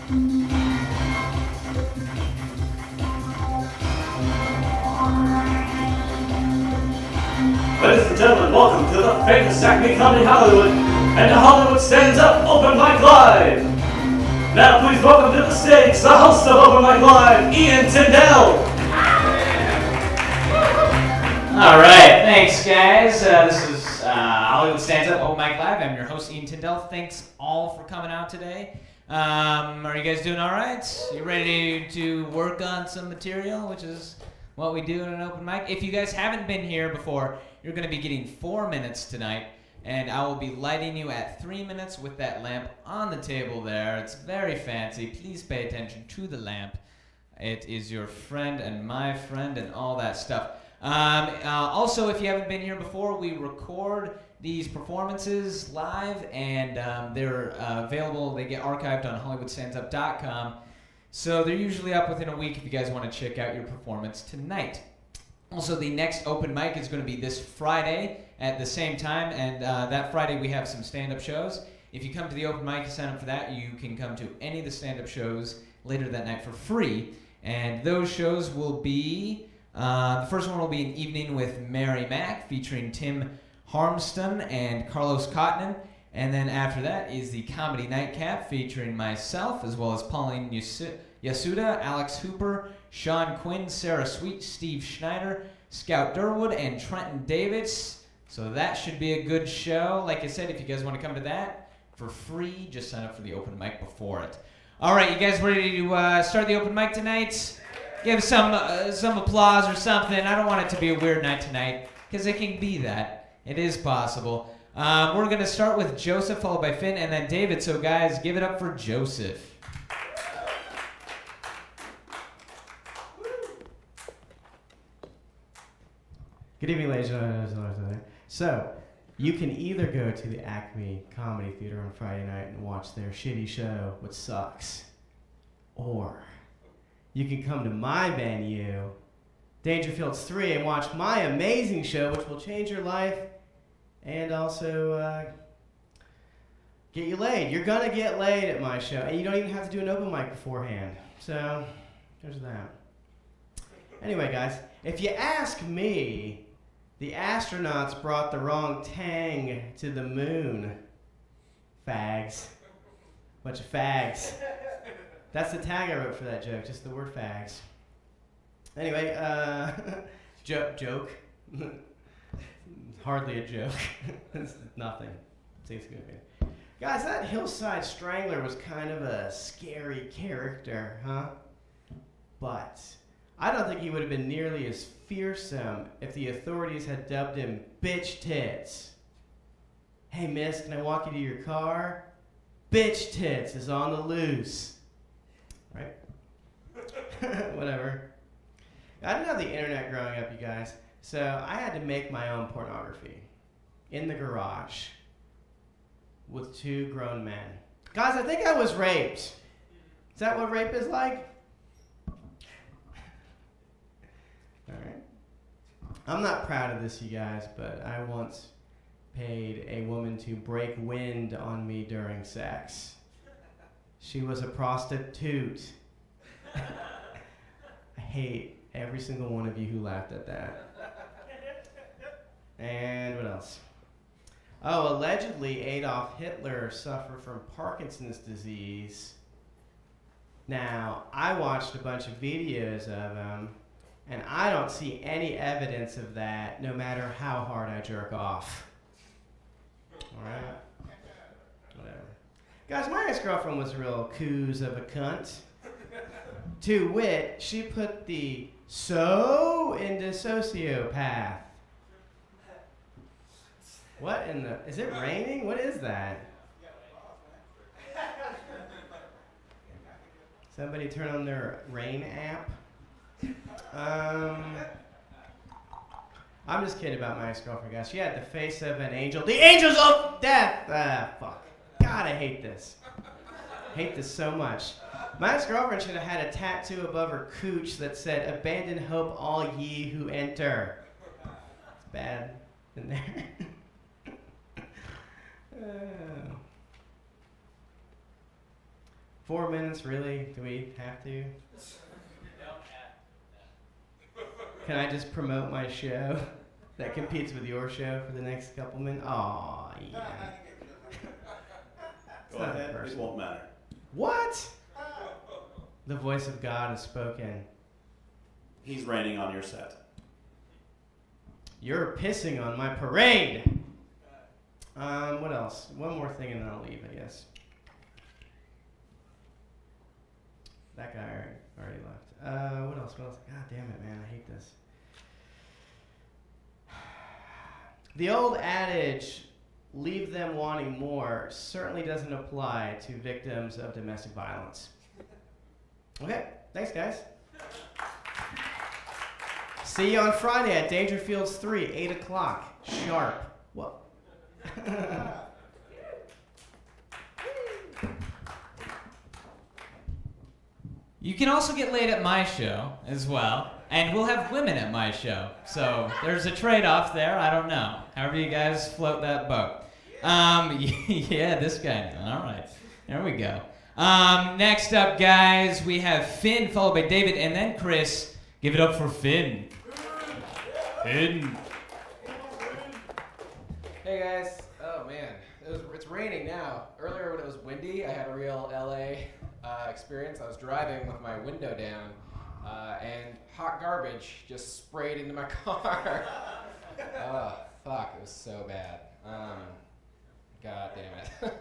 Ladies and gentlemen, welcome to the Famous ACME Comedy Hollywood and the Hollywood Stands Up Open Mic Live. Now please welcome to the stage the host of Open Mic Live, Tindell. Alright, thanks guys. This is Hollywood Stands Up Open Mic Live. I'm your host, Tindell. Thanks all for coming out today. Are you guys doing alright? You ready to work on some material, which is what we do in an open mic? If you guys haven't been here before, you're going to be getting 4 minutes tonight, and I will be lighting you at 3 minutes with that lamp on the table there. It's very fancy. Please pay attention to the lamp. It is your friend and my friend and all that stuff. Also, if you haven't been here before, we record these performances live, and they're available. They get archived on HollywoodStandsUp.com. So they're usually up within a week if you guys want to check out your performance tonight. Also, the next open mic is going to be this Friday at the same time, and that Friday we have some stand-up shows. If you come to the open mic and sign up for that, you can come to any of the stand-up shows later that night for free. And those shows will be, the first one will be an evening with Mary Mack featuring Tim Harmston and Carlos Cottonen. And then after that is the Comedy Nightcap featuring myself, as well as Pauline Yasuda, Alex Hooper, Sean Quinn, Sarah Sweet, Steve Schneider, Scout Durwood, and Trenton Davids. So that should be a good show. Like I said, if you guys want to come to that for free, just sign up for the open mic before it. All right, you guys ready to start the open mic tonight? Give some applause or something. I don't want it to be a weird night tonight, because it can be that. It is possible. We're going to start with Joseph, followed by Finn, and then David. So guys, give it up for Joseph. Good evening, ladies and gentlemen. So, you can either go to the Acme Comedy Theater on Friday night and watch their shitty show, which sucks, or you can come to my venue, Dangerfields 3, and watch my amazing show, which will change your life and also get you laid. You're going to get laid at my show, and you don't even have to do an open mic beforehand. So, there's that. Anyway, guys, if you ask me, the astronauts brought the wrong tang to the moon. Fags. Bunch of fags. That's the tag I wrote for that joke, just the word fags. Anyway, joke. Hardly a joke. It's nothing. It's good. Guys, that Hillside Strangler was kind of a scary character, huh? But I don't think he would have been nearly as fearsome if the authorities had dubbed him Bitch Tits. Hey miss, can I walk you to your car? Bitch Tits is on the loose. Right? Whatever. I didn't have the internet growing up, you guys, so I had to make my own pornography in the garage with 2 grown men. Guys, I think I was raped. Is that what rape is like? Alright. I'm not proud of this, you guys, but I once paid a woman to break wind on me during sex. She was a prostitute. I hate every single one of you who laughed at that. And what else? Oh, allegedly Adolf Hitler suffered from Parkinson's disease. Now, I watched a bunch of videos of him, and I don't see any evidence of that, no matter how hard I jerk off. Alright? Whatever. Guys, my ex-girlfriend was a real coos of a cunt. To wit, she put the so into sociopath. What in the... Is it raining? What is that? Somebody turn on their rain app? I'm just kidding about my ex-girlfriend, guys. She had the face of an angel. The angels of death! Fuck. God, I hate this. I hate this so much. My ex-girlfriend should have had a tattoo above her cooch that said, "Abandon hope, all ye who enter." It's bad in there. 4 minutes, really? Do we have to? Can I just promote my show that competes with your show for the next couple minutes? Aw, yeah. Go ahead, it won't matter. What? The voice of God has spoken. He's raining on your set. You're pissing on my parade. What else? One more thing and then I'll leave, I guess. That guy already left. What else? God damn it, man. I hate this. The old adage, leave them wanting more, certainly doesn't apply to victims of domestic violence. Okay, thanks, guys. See you on Friday at Dangerfields 3, 8 o'clock, sharp. What? You can also get laid at my show as well, and we'll have women at my show. So there's a trade-off there. I don't know. However you guys float that boat. Yeah, this guy. All right. There we go. Next up, guys, we have Finn, followed by David, and then Chris. Give it up for Finn. Finn. Hey, guys. Oh, man. It's raining now. Earlier when it was windy, I had a real LA experience. I was driving with my window down, and hot garbage just sprayed into my car. Oh, fuck. It was so bad. God damn it.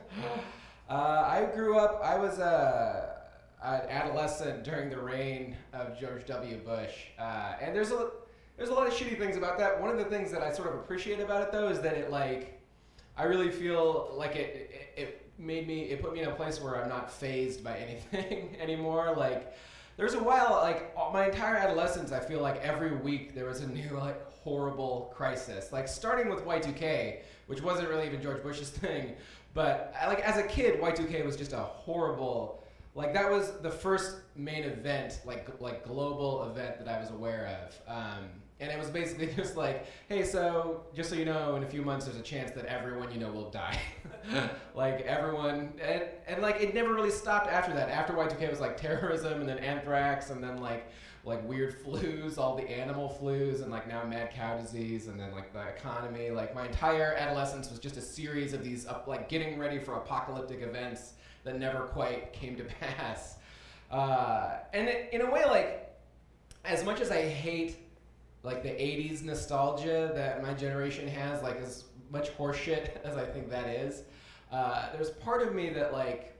I grew up, I was an adolescent during the reign of George W. Bush, and there's a lot of shitty things about that. One of the things that I sort of appreciate about it, though, is that it, like, I really feel like it put me in a place where I'm not fazed by anything anymore. Like, there's a while, like, my entire adolescence, I feel like every week there was a new, like, horrible crisis. Like, starting with Y2K, which wasn't really even George Bush's thing, but, like, as a kid, Y2K was just a horrible, like, that was the first main event, like global event that I was aware of. And it was basically just like, hey, so just so you know, in a few months there's a chance that everyone you know will die. Like everyone, and like it never really stopped after that. After Y2K was like terrorism and then anthrax and then like weird flus, all the animal flus, and like now mad cow disease, and then like the economy. Like my entire adolescence was just a series of these like getting ready for apocalyptic events that never quite came to pass. And in a way, like, as much as I hate like the 80s nostalgia that my generation has, like as much horseshit as I think that is, there's part of me that like,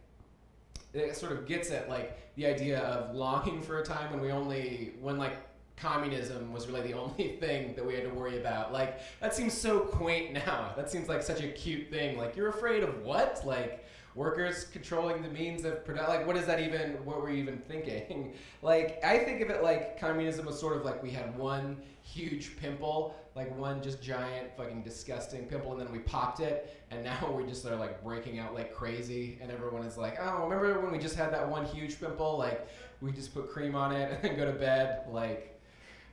it sort of gets at like the idea of longing for a time when like communism was really the only thing that we had to worry about. Like, that seems so quaint now. That seems like such a cute thing. Like, you're afraid of what? Like, workers controlling the means of production? Like, what were you even thinking? Like, I think of it like communism was sort of like we had one huge pimple, like one just giant fucking disgusting pimple, and then we popped it, and now we just are like breaking out like crazy, and everyone is like, oh, remember when we just had that one huge pimple? Like, we just put cream on it and then go to bed? Like,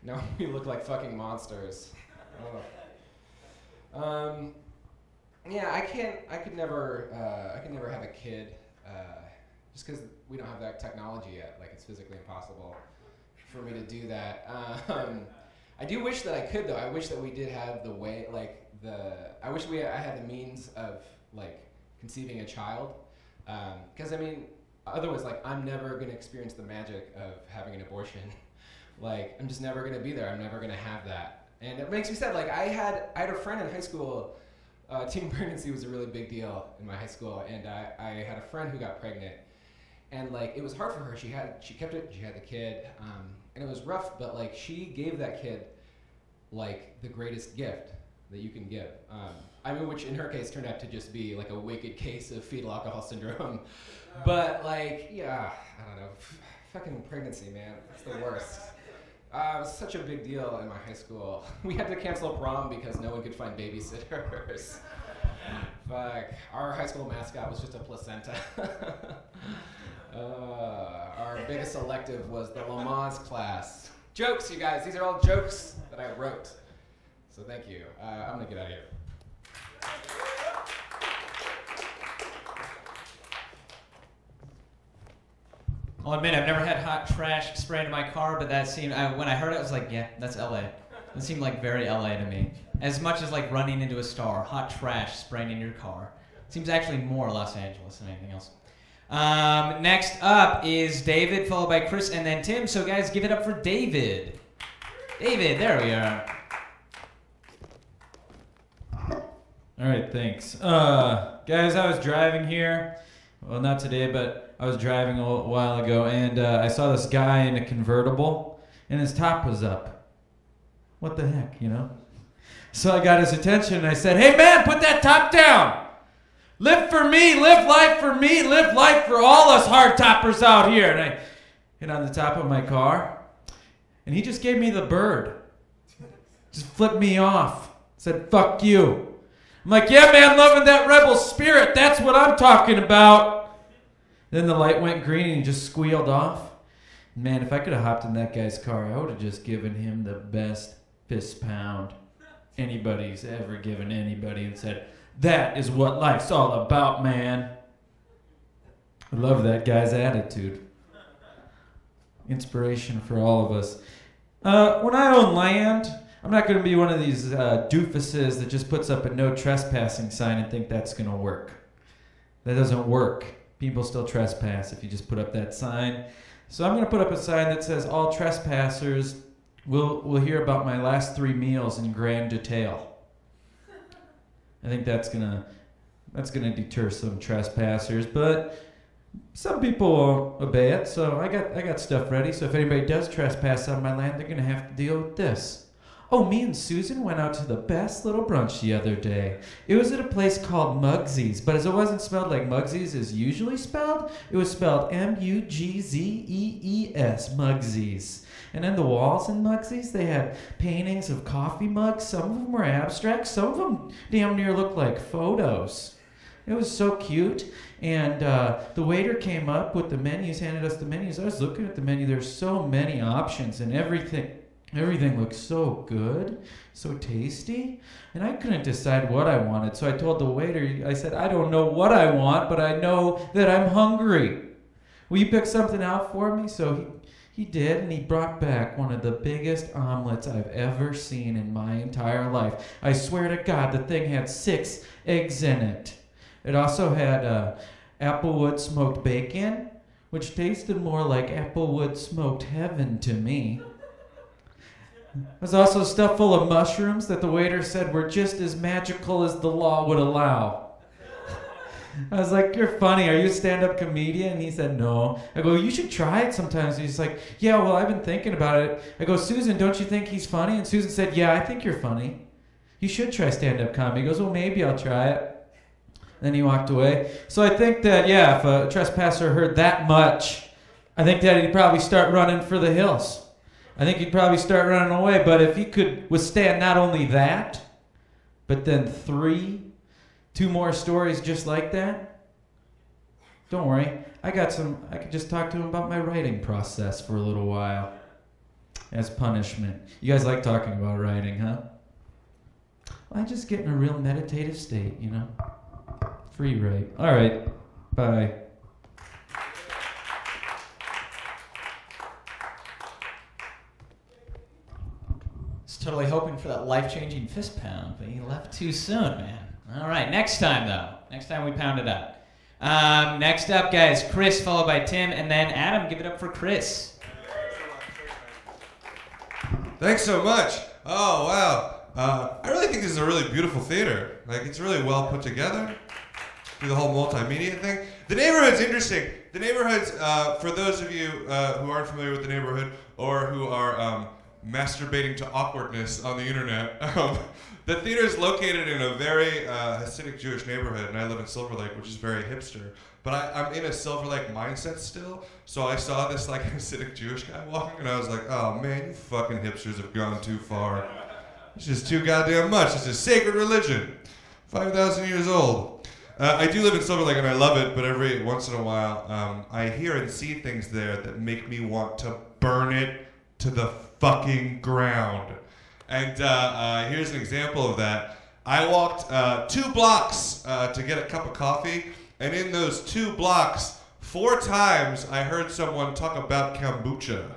no, we look like fucking monsters. Oh. Yeah, I could never have a kid, just because we don't have that technology yet. Like, it's physically impossible for me to do that. I do wish that I could, though. I wish that we did have the way, like, I wish I had the means of, like, conceiving a child. Because, I mean, otherwise, like, I'm never going to experience the magic of having an abortion. Like, I'm just never going to be there. I'm never going to have that. And it makes me sad. Like, I had a friend in high school. Teen pregnancy was a really big deal in my high school, and I had a friend who got pregnant, and like it was hard for her. She kept it. She had the kid, and it was rough. But like she gave that kid like the greatest gift that you can give. I mean, which in her case turned out to just be like a wicked case of fetal alcohol syndrome. But like, yeah, I don't know, fucking pregnancy, man, it's the worst. It was such a big deal in my high school. We had to cancel prom because no one could find babysitters. Fuck. Our high school mascot was just a placenta. Our biggest elective was the Lamaze class. Jokes, you guys. These are all jokes that I wrote. So thank you. I'm going to get out of here. I'll admit I've never had hot trash sprayed in my car, but that seemed, when I heard it, I was like, yeah, that's LA. It seemed like very LA to me. As much as like running into a star, hot trash spraying in your car. Seems actually more Los Angeles than anything else. Next up is David, followed by Chris, and then Tim. So guys, give it up for David. David, there we are. All right, thanks. Guys, I was driving here. Well, not today, but I was driving a while ago, and I saw this guy in a convertible, and his top was up. What the heck, you know? So I got his attention, and I said, hey, man, put that top down. Live for me, live life for me, live life for all us hard toppers out here. And I hit on the top of my car, and he just gave me the bird. Just flipped me off. Said, fuck you. I'm like, yeah, man, loving that rebel spirit. That's what I'm talking about. Then the light went green and he just squealed off. Man, if I could have hopped in that guy's car, I would have just given him the best fist pound anybody's ever given anybody and said, that is what life's all about, man. I love that guy's attitude. Inspiration for all of us. When I own land, I'm not going to be one of these doofuses that just puts up a no trespassing sign and think that's going to work. That doesn't work. People still trespass if you just put up that sign. So I'm going to put up a sign that says all trespassers will hear about my last 3 meals in grand detail. I think that's gonna deter some trespassers, but some people won't obey it. So I got stuff ready. So if anybody does trespass on my land, they're going to have to deal with this. Oh, me and Susan went out to the best little brunch the other day. It was at a place called Mugsy's, but as it wasn't spelled like Mugsy's is usually spelled, it was spelled M-U-G-Z-E-E-S, Mugsy's. And then the walls in Mugsy's, they had paintings of coffee mugs. Some of them were abstract. Some of them damn near looked like photos. It was so cute. And the waiter came up with the menus, handed us the menus. I was looking at the menu. There's so many options and everything. Everything looked so good, so tasty, and I couldn't decide what I wanted. So I told the waiter, I said, I don't know what I want, but I know that I'm hungry. Will you pick something out for me? So he did, and he brought back one of the biggest omelets I've ever seen in my entire life. I swear to God, the thing had 6 eggs in it. It also had applewood smoked bacon, which tasted more like applewood smoked heaven to me. It was also stuffed full of mushrooms that the waiter said were just as magical as the law would allow. I was like, you're funny. Are you a stand-up comedian? And he said, no. I go, you should try it sometimes. He's like, yeah, well, I've been thinking about it. I go, Susan, don't you think he's funny? And Susan said, yeah, I think you're funny. You should try stand-up comedy. He goes, well, maybe I'll try it. Then he walked away. So I think that, yeah, if a trespasser heard that much, I think that he'd probably start running for the hills. I think he'd probably start running away, but if he could withstand not only that, but then 2 more stories just like that, don't worry. I could just talk to him about my writing process for a little while as punishment. You guys like talking about writing, huh? Well, I just get in a real meditative state, you know? Free write. All right, bye. Totally hoping for that life-changing fist pound, but he left too soon, man. All right, next time, though. Next time we pound it out. Next up, guys, Chris, followed by Tim, and then Adam. Give it up for Chris. Thanks so much. Oh, wow. I really think this is a really beautiful theater. Like, it's really well put together. Do the whole multimedia thing. The neighborhood's interesting. The neighborhood's, for those of you who aren't familiar with the neighborhood or who are masturbating to awkwardness on the internet. The theater is located in a very Hasidic Jewish neighborhood, and I live in Silver Lake, which is very hipster. But I'm in a Silver Lake mindset still, so I saw this like Hasidic Jewish guy walking, and I was like, oh man, you fucking hipsters have gone too far. It's just too goddamn much. It's a sacred religion, 5,000 years old. I do live in Silver Lake, and I love it, but every once in a while, I hear and see things there that make me want to burn it to the fucking ground. And here's an example of that. I walked 2 blocks to get a cup of coffee, and in those 2 blocks, 4 times I heard someone talk about kombucha.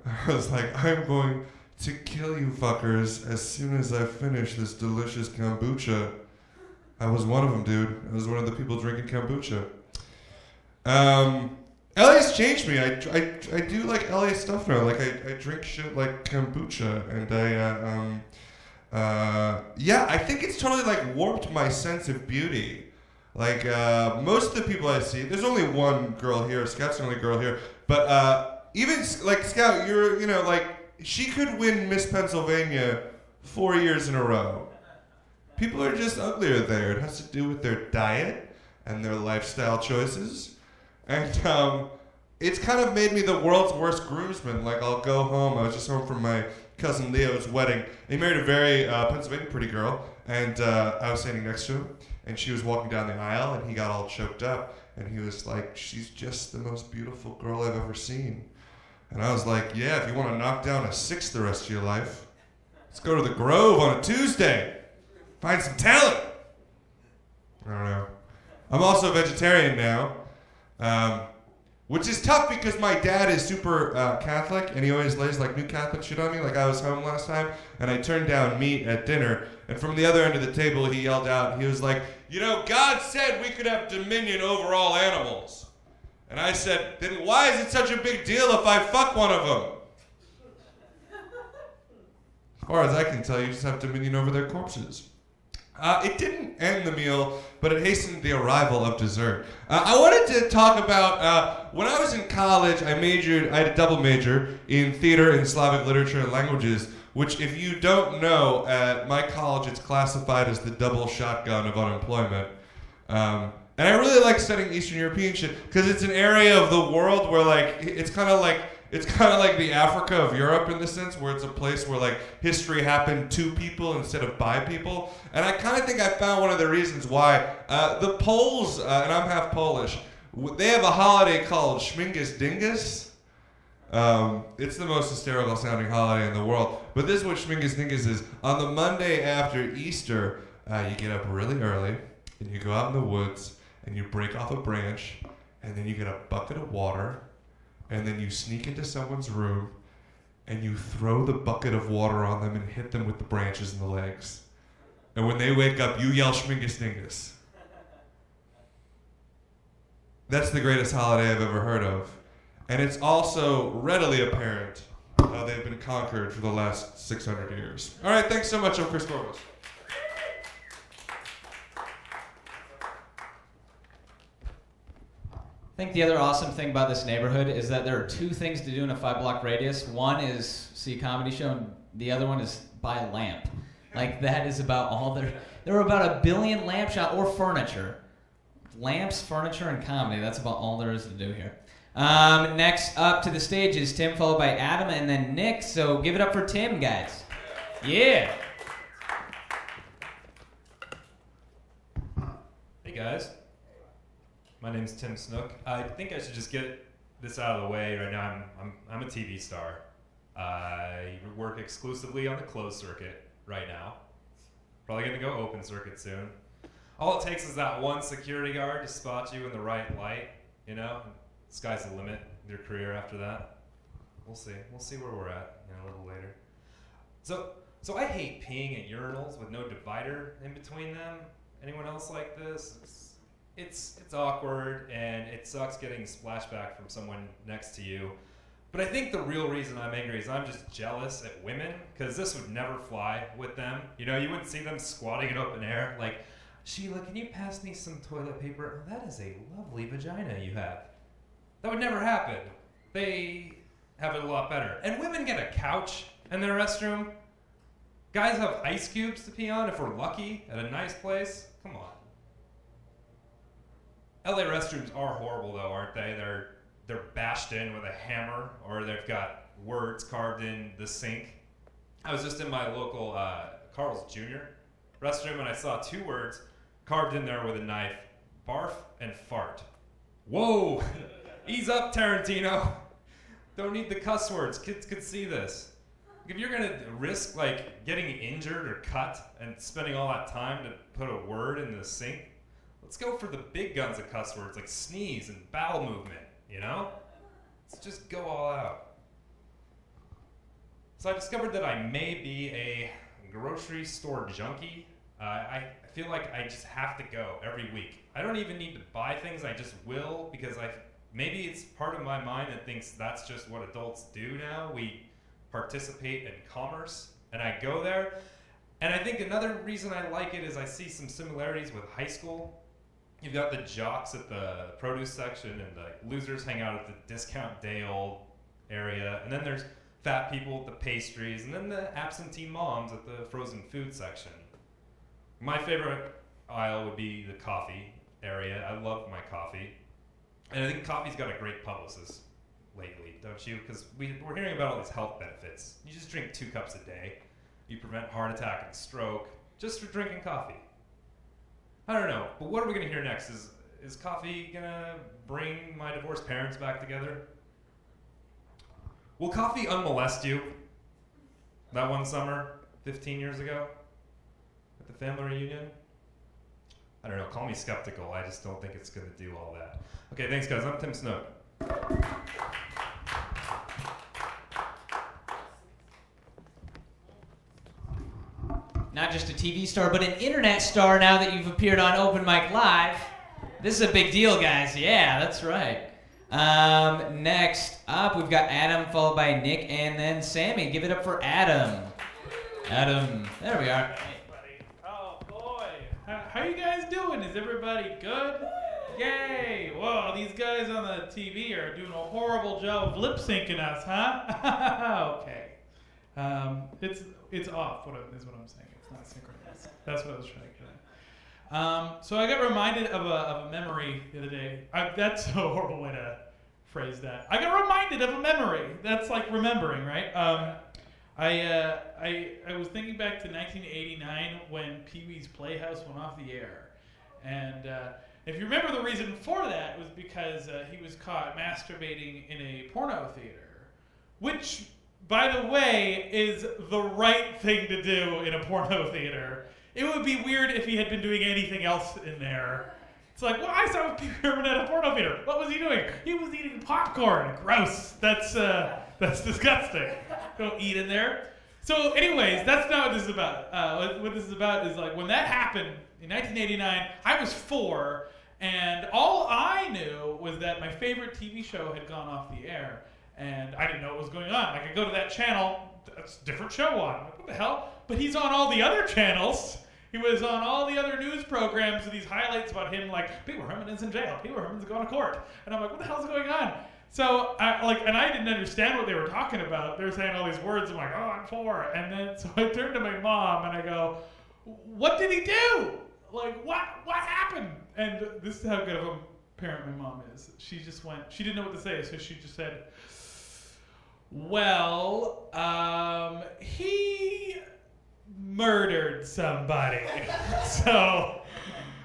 I was like, I'm going to kill you fuckers as soon as I finish this delicious kombucha. I was one of them, dude. I was one of the people drinking kombucha. LA's changed me. I do like LA stuff now. Like I drink shit like kombucha, and I think it's totally like warped my sense of beauty. Like most of the people I see, there's only one girl here. Scout's the only girl here, but even like Scout, you're like she could win Miss Pennsylvania 4 years in a row. People are just uglier there. It has to do with their diet and their lifestyle choices. And it's kind of made me the world's worst groomsman. Like, I'll go home. I was just home from my cousin Leo's wedding. He married a very Pennsylvania pretty girl. And I was standing next to him. And she was walking down the aisle. And he got all choked up. And he was like, she's just the most beautiful girl I've ever seen. And I was like, yeah, if you want to knock down a 6 the rest of your life, let's go to the Grove on a Tuesday. Find some talent. I don't know. I'm also a vegetarian now. Which is tough because my dad is super Catholic and he always lays like new Catholic shit on me. Like I was home last time and I turned down meat at dinner and from the other end of the table he yelled out, he was like, God said we could have dominion over all animals. And I said, then why is it such a big deal if I fuck one of them? As far as I can tell, you just have dominion over their corpses. It didn't end the meal, but it hastened the arrival of dessert. I wanted to talk about, when I was in college, I had a double major in theater and Slavic literature and languages, which if you don't know, at my college it's classified as the double shotgun of unemployment. And I really like studying Eastern European shit, because it's an area of the world where like, it's kind of like the Africa of Europe in the sense where it's a place where like history happened to people instead of by people. And I kind of think I found one of the reasons why. The Poles, and I'm half Polish, they have a holiday called Śmigus Dingus. It's the most hysterical sounding holiday in the world. But this is what Śmigus Dingus is. On the Monday after Easter, you get up really early and you go out in the woods and you break off a branch and then you get a bucket of water. And then you sneak into someone's room and you throw the bucket of water on them and hit them with the branches in the legs. And when they wake up, you yell Śmigus Dingus. That's the greatest holiday I've ever heard of. And it's also readily apparent how they've been conquered for the last 600 years. All right, thanks so much. I'm Chris Corvus. I think the other awesome thing about this neighborhood is that there are 2 things to do in a 5-block radius. One is see a comedy show, and the other one is buy a lamp. Like that is about all there. There are about 1 billion lamp shops or furniture. Lamps, furniture, and comedy. That's about all there is to do here. Next up to the stage is Tim, followed by Adam, and then Nick. So give it up for Tim, guys. Yeah. Hey guys. My name's Tim Snook. I think I should just get this out of the way right now. I'm a TV star. I work exclusively on the closed circuit right now. Probably gonna go open circuit soon. All it takes is that one security guard to spot you in the right light, Sky's the limit, your career after that. We'll see. We'll see where we're at a little later. So I hate peeing at urinals with no divider in between them. Anyone else like this? It's awkward and it sucks getting splashback from someone next to you. But I think the real reason I'm angry is I'm just jealous at women, because this would never fly with them. You wouldn't see them squatting in open air like, Sheila, can you pass me some toilet paper? Oh, that is a lovely vagina you have. That would never happen. They have it a lot better. And women get a couch in their restroom. Guys have ice cubes to pee on if we're lucky at a nice place. Come on. LA restrooms are horrible though, aren't they? They're bashed in with a hammer, or they've got words carved in the sink. I was just in my local Carl's Jr. restroom and I saw 2 words carved in there with a knife: barf and fart. Whoa! Ease up, Tarantino. Don't need the cuss words. Kids could see this. If you're gonna risk like getting injured or cut and spending all that time to put a word in the sink, Let's go for the big guns of cuss words like sneeze and bowel movement, you know? Let's just go all out. So I discovered that I may be a grocery store junkie. I feel like I just have to go every week. I don't even need to buy things, I just will, because maybe it's part of my mind that thinks that's just what adults do now. We participate in commerce, and I go there. And I think another reason I like it is I see some similarities with high school. You've got the jocks at the produce section, and the losers hang out at the discount day-old area, and then there's fat people at the pastries, and then the absentee moms at the frozen food section. My favorite aisle would be the coffee area. I love my coffee. And I think coffee's got a great publicist lately, don't you? Because we're hearing about all these health benefits. You just drink 2 cups a day. You prevent heart attack and stroke just for drinking coffee. I don't know, but what are we going to hear next? Is coffee going to bring my divorced parents back together? Will coffee unmolest you? That one summer, 15 years ago, at the family reunion? I don't know, call me skeptical. I just don't think it's going to do all that. Okay, thanks guys. I'm Tim Snook. Not just a TV star, but an internet star now that you've appeared on Open Mic Live. This is a big deal, guys. Yeah, that's right. Next up, we've got Adam, followed by Nick, and then Sammy. Give it up for Adam. Adam, there we are. Hey, buddy. Oh, boy. How you guys doing? Is everybody good? Yay. Whoa, these guys on the TV are doing a horrible job of lip-syncing us, huh? Okay. It's off, is what I'm saying. It's not synchronized. That's what I was trying to get at. So I got reminded of a memory the other day. That's a horrible way to phrase that. I got reminded of a memory. That's like remembering, right? I was thinking back to 1989 when Pee-wee's Playhouse went off the air. And if you remember, the reason for that was because he was caught masturbating in a porno theater, which, by the way, is the right thing to do in a porno theater. It would be weird if he had been doing anything else in there. It's like, well, I saw Pee Herman at a porno theater. What was he doing? He was eating popcorn. Gross. That's disgusting. Don't eat in there. So anyways, that's not what this is about. What this is about is like when that happened in 1989, I was 4, and all I knew was that my favorite TV show had gone off the air. And I didn't know what was going on. I could go to that channel, that's a different show on. I'm like, what the hell? But he's on all the other channels. He was on all the other news programs with these highlights about him, like, Pee Herman is in jail. Pee Herman's going to court. And I'm like, what the hell's going on? So, I didn't understand what they were talking about. They were saying all these words. I'm like, oh, I'm 4. And then, so I turned to my mom and I go, what did he do? Like, what happened? And this is how good of a parent my mom is. She just went, she didn't know what to say, so she just said, well, he murdered somebody. So,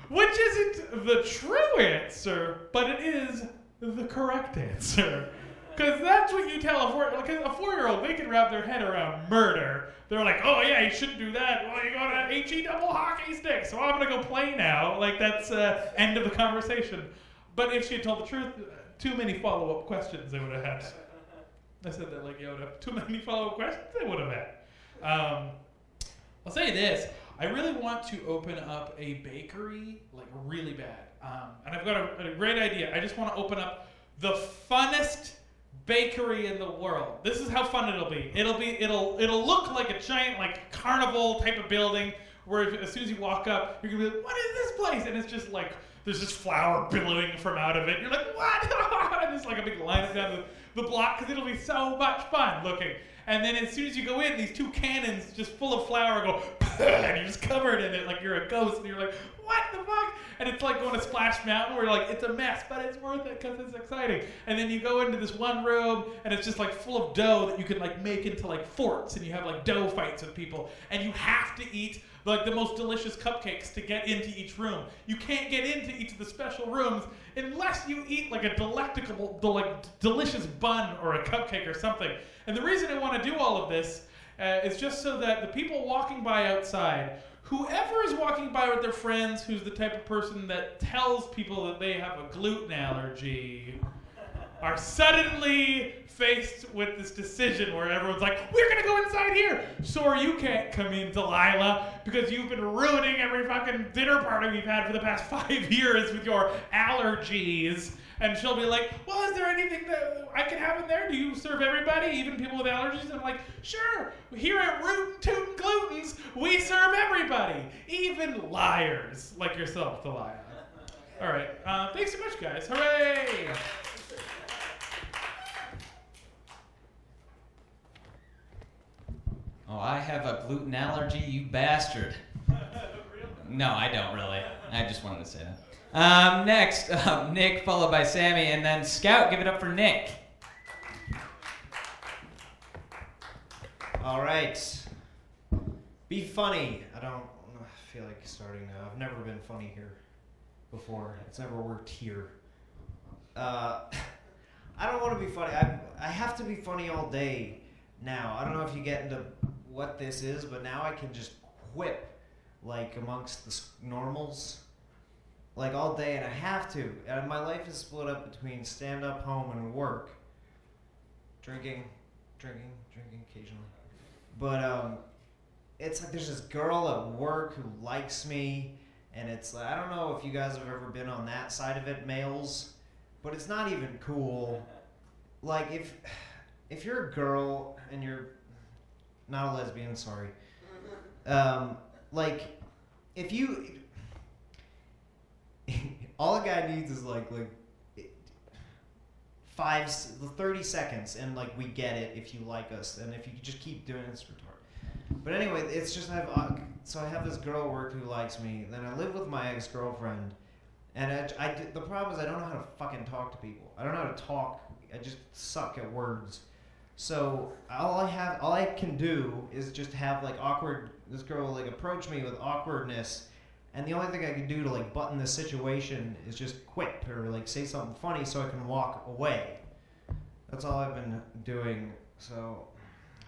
which isn't the true answer, but it is the correct answer. Because that's what you tell a 4-year-old, they can wrap their head around murder. They're like, oh yeah, you shouldn't do that. Well, you go to HE double hockey stick, so I'm going to go play now. Like, that's end of the conversation. But if she had told the truth, too many follow-up questions they would have had. I said that like Yoda. Too many follow-up questions they would have had. I'll say this. I really want to open up a bakery, like really bad. And I've got a great idea. I just want to open up the funnest bakery in the world. This is how fun it'll be. It'll look like a giant like carnival type of building where as soon as you walk up, you're gonna be like, what is this place? And it's just like there's just flour billowing from out of it. You're like, what? And it's like a big line down the block because it'll be so much fun looking. And then as soon as you go in, these 2 cannons just full of flour go, and you're just covered in it like you're a ghost. And you're like, what the fuck? And it's like going to Splash Mountain where you're like, it's a mess, but it's worth it because it's exciting. And then you go into this one room, and it's just like full of dough that you can like make into like forts, and you have like dough fights with people. And you have to eat like the most delicious cupcakes to get into each room. You can't get into each of the special rooms unless you eat like a delectable, delicious bun or a cupcake or something. And the reason I want to do all of this is just so that the people walking by outside whoever is walking by with their friends who's the type of person that tells people that they have a gluten allergy are suddenly faced with this decision where everyone's like, we're gonna go inside here. Sorry, you can't come in, Delilah, because you've been ruining every fucking dinner party we've had for the past 5 years with your allergies. And she'll be like, well, is there anything that I can have in there? Do you serve everybody, even people with allergies? And I'm like, sure. Here at Rootin' Tootin' Glutens, we serve everybody, even liars like yourself, Delilah. All right. Thanks so much, guys. Hooray! Oh, I have a gluten allergy, you bastard. No, I don't really. I just wanted to say that. Next, Nick, followed by Sammy, and then Scout. Give it up for Nick. All right. Be funny. I don't feel like starting now. I've never been funny here before. It's never worked here. I don't want to be funny. I have to be funny all day now. I don't know if you get into what this is, but now I can just quip like amongst the normals. Like all day, and I have to. And my life is split up between stand-up, home, and work. Drinking occasionally. But it's like there's this girl at work who likes me, and it's like, I don't know if you guys have ever been on that side of it, males, but it's not even cool. Like if you're a girl and you're not a lesbian, sorry. Like if you. All a guy needs is like 30 seconds, and like we get it if you like us, and if you just keep doing it, it's retarded. But anyway, it's just I have this girl at work who likes me. Then I live with my ex-girlfriend, and the problem is I don't know how to fucking talk to people. I don't know how to talk. I just suck at words. So all I can do is just have like awkward. This girl will like approach me with awkwardness. And the only thing I can do to like button this situation is just quip or like say something funny so I can walk away. That's all I've been doing. So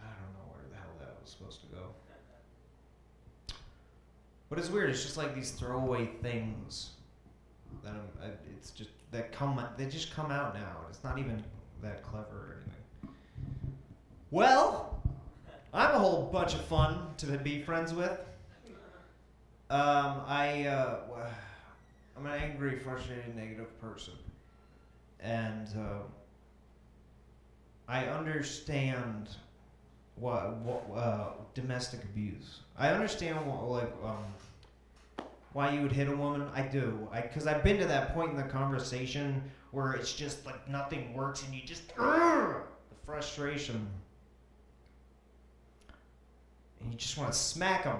I don't know where the hell that was supposed to go. But it's weird. It's just like these throwaway things that it's just that they just come out now. It's not even that clever or anything. Well, I'm a whole bunch of fun to be friends with. I'm an angry, frustrated, negative person, and I understand what domestic abuse. I understand why you would hit a woman. I do, because I've been to that point in the conversation where it's just like nothing works, and you just the frustration, and you just want to smack them.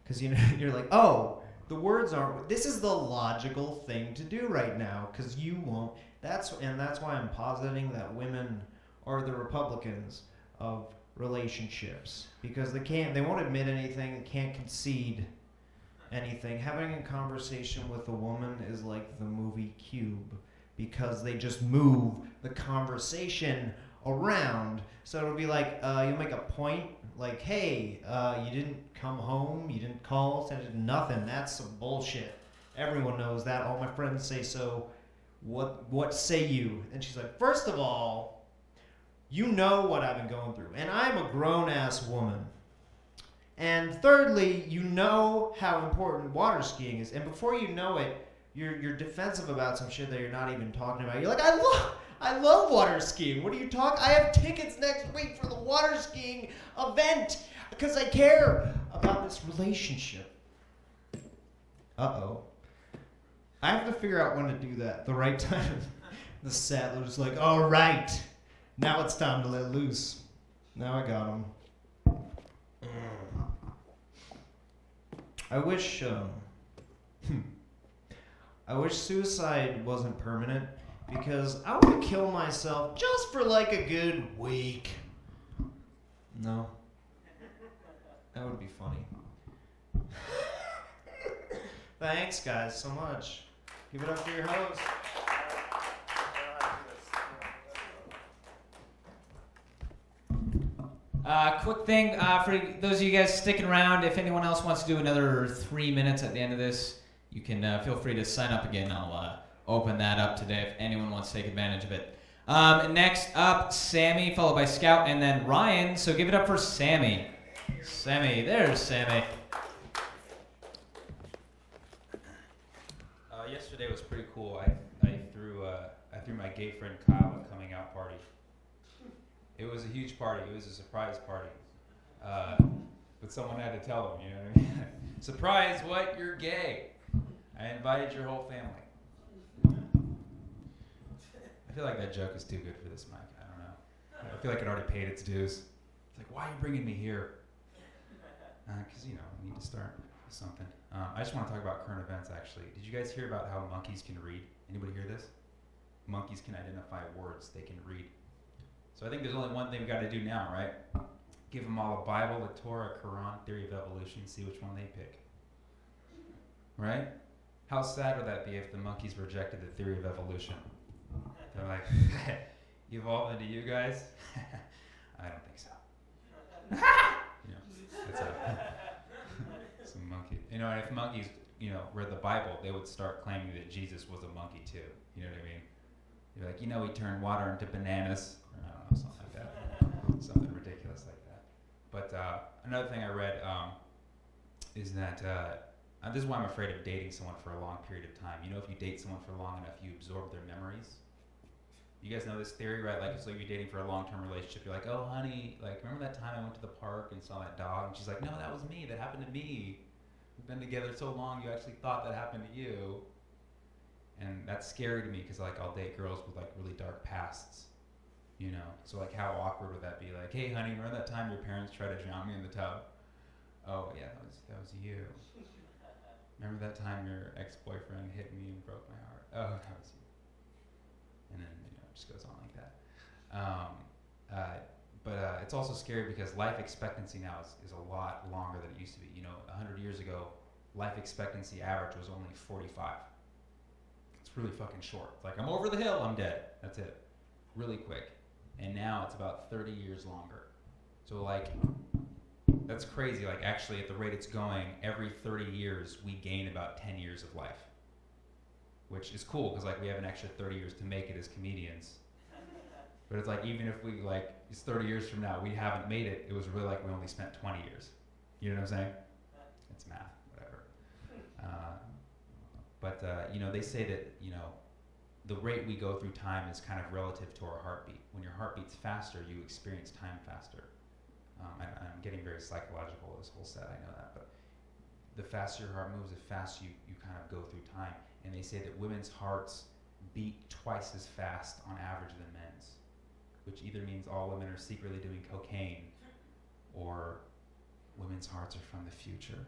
Because you're like, oh, the words aren't. This is the logical thing to do right now. Because you won't. That's why I'm positing that women are the Republicans of relationships, because they won't admit anything. They can't concede anything. Having a conversation with a woman is like the movie Cube, because they just move the conversation around. So it'll be like you'll make a point. Like, hey, you didn't come home, you didn't call, said nothing. That's some bullshit. Everyone knows that. All my friends say so. What say you? And she's like, first of all, you know what I've been going through. And I'm a grown-ass woman. And thirdly, you know how important water skiing is. And before you know it, you're defensive about some shit that you're not even talking about. You're like, I love water skiing. What are you talking? I have tickets next week for the water skiing event because I care about this relationship. Uh-oh. I have to figure out when to do that. The right time. The Sattler's like, all right. Now it's time to let loose. Now I got him. I wish suicide wasn't permanent, because I want to kill myself just for like a good week. No. That would be funny. Thanks, guys, so much. Give it up for your host. Quick thing for those of you guys sticking around, if anyone else wants to do another 3 minutes at the end of this, you can feel free to sign up again. I'll open that up today if anyone wants to take advantage of it. Next up, Sammy, followed by Scout, and then Ryan. So give it up for Sammy. Sammy, there's Sammy. Yesterday was pretty cool. I threw my gay friend Kyle a coming out party. It was a huge party. It was a surprise party. But someone had to tell him, you know what I mean? Surprise, what? You're gay. I invited your whole family. I feel like that joke is too good for this mic. I don't know. I feel like it already paid its dues. It's like, why are you bringing me here? Because, you know, we need to start with something. I just want to talk about current events, actually. Did you guys hear about how monkeys can read? Anybody hear this? Monkeys can identify words they can read. So I think there's only one thing we've got to do now, right? Give them all a Bible, a Torah, a Quran, theory of evolution, see which one they pick. Right? How sad would that be if the monkeys rejected the theory of evolution? They're like, evolve into you guys? I don't think so. You know, that's some monkey. You know, and if monkeys, you know, read the Bible, they would start claiming that Jesus was a monkey too. You know what I mean? You're like, you know, he turned water into bananas. Or I don't know, something like that. Something ridiculous like that. But another thing I read is that this is why I'm afraid of dating someone for a long period of time. You know, if you date someone for long enough, you absorb their memories. You guys know this theory, right? Like, it's like you're dating for a long-term relationship. You're like, oh, honey, like, remember that time I went to the park and saw that dog? And she's like, no, that was me. That happened to me. We've been together so long, you actually thought that happened to you. And that's scary to me because, like, I'll date girls with, like, really dark pasts, you know? So, like, how awkward would that be? Like, hey, honey, remember that time your parents tried to drown me in the tub? Oh, yeah, that was you. Remember that time your ex-boyfriend hit me and broke my heart? Oh, that was you. And then, you know, it just goes on like that. But it's also scary because life expectancy now is a lot longer than it used to be. You know, 100 years ago, life expectancy average was only 45. It's really fucking short. It's like, I'm over the hill, I'm dead. That's it. Really quick. And now it's about 30 years longer. So, like, that's crazy. Like, actually, at the rate it's going, every 30 years, we gain about 10 years of life. Which is cool, because, like, we have an extra 30 years to make it as comedians. But it's like, even if we, like, it's 30 years from now, we haven't made it, it was really like we only spent 20 years. You know what I'm saying? It's math, whatever. You know, they say that, you know, the rate we go through time is kind of relative to our heartbeat. When your heart beats faster, you experience time faster. I'm getting very psychological this whole set, I know that, but the faster your heart moves, the faster you kind of go through time. And they say that women's hearts beat twice as fast on average than men's, which either means all women are secretly doing cocaine or women's hearts are from the future.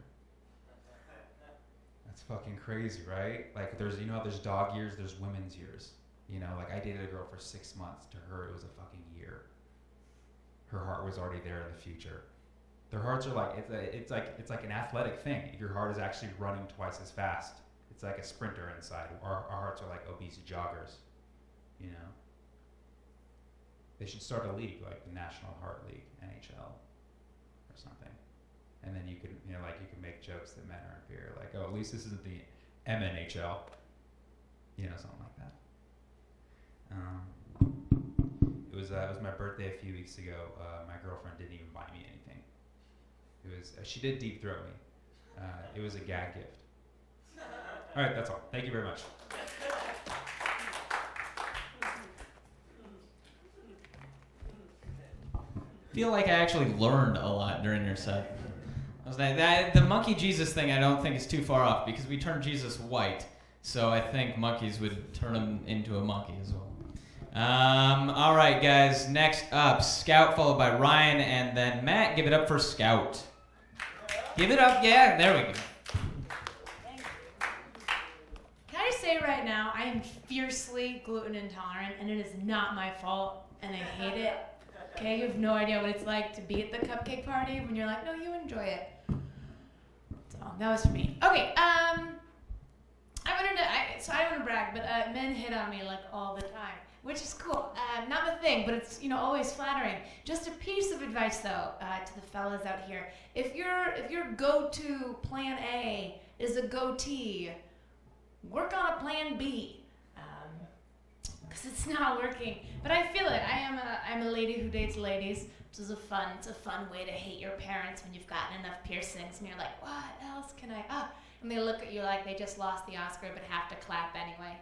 That's fucking crazy, right? Like, there's, you know, there's dog years, there's women's years. You know, like, I dated a girl for 6 months. To her, it was a fucking year. Her heart was already there in the future. Their hearts are like, it's like an athletic thing. Your heart is actually running twice as fast. It's like a sprinter inside. Our hearts are like obese joggers, you know? They should start a league, like the National Heart League, NHL, or something. And then you could, you know, like, you can make jokes that men are inferior, like, oh, at least this isn't the MNHL, you know, something like that. It was my birthday a few weeks ago. My girlfriend didn't even buy me anything. It was she did deep throat me. It was a gag gift. All right, that's all. Thank you very much. I feel like I actually learned a lot during your set. I was like, the monkey Jesus thing I don't think is too far off because we turned Jesus white. So I think monkeys would turn him into a monkey as well. All right, guys. Next up, Scout, followed by Ryan, and then Matt. Give it up for Scout. Give it up. Yeah, there we go. Can I just say right now, I am fiercely gluten intolerant, and it is not my fault, and I hate it. Okay, you have no idea what it's like to be at the cupcake party when you're like, no, you enjoy it. So that was for me. Okay, I don't want to brag, but men hit on me like all the time. which is cool. Not my thing, but it's always flattering. Just a piece of advice though to the fellas out here: if your go-to plan A is a goatee, work on a plan B, because it's not working. But I feel it. I'm a lady who dates ladies. It's a fun way to hate your parents when you've gotten enough piercings and you're like, what else can I? And they look at you like they just lost the Oscar but have to clap anyway.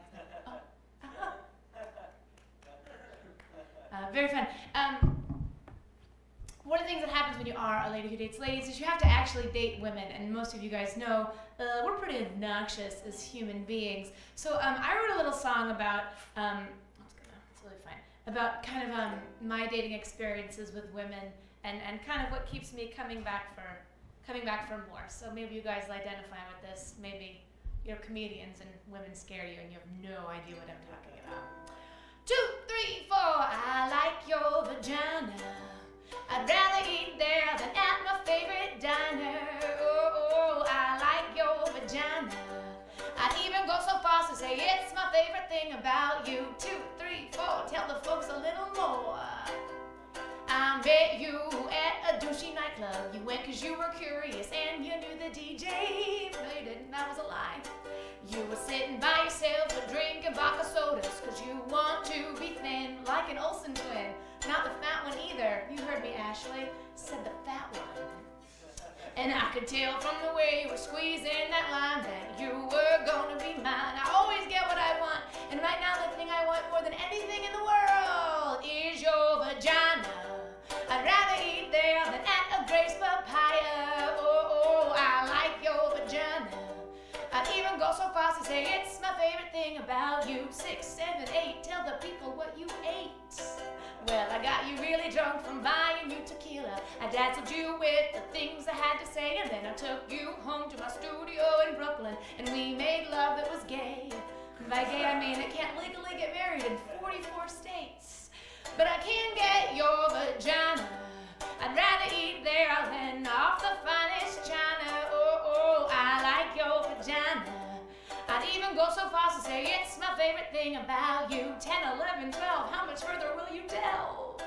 Very fun. One of the things that happens when you are a lady who dates ladies is you have to actually date women, and most of you guys know we're pretty obnoxious as human beings. So I wrote a little song about, it's really fine, about kind of my dating experiences with women and kind of what keeps me coming back for more. So maybe you guys will identify with this. Maybe you're comedians and women scare you and you have no idea what I'm talking about. 2, 3, 4, I like your vagina. I'd rather eat there than at my favorite diner. Oh, I like your vagina. I'd even go so far as to say it's my favorite thing about you. 2, 3, 4, tell the folks a little more. I met you at a douchey nightclub. You went cause you were curious and you knew the DJ. No, you didn't, that was a lie. You were sitting by yourself but drinking vodka sodas cause you want to be thin like an Olsen twin. Not the fat one either. You heard me, Ashley. Said the fat one. And I could tell from the way you were squeezing that line that you were gonna be mine. I always get what I want, and right now the thing I want more than anything in the world is your vagina. I'd rather eat there than at a Grace Papaya. Oh, I like your vagina. I'd even go so far as to say it's my favorite thing about you. 6, 7, 8, tell the people what you ate. Well, I got you really drunk from buying you tequila. I dazzled you with the things I had to say, and then I took you home to my studio in Brooklyn, and we made love that was gay. And by gay, I mean it can't legally get married in 44 states. But I can get your vagina. I'd rather eat there than off the finest china. Oh, I like your vagina. I'd even go so far as to say it's my favorite thing about you. 10, 11, 12, how much further will you tell?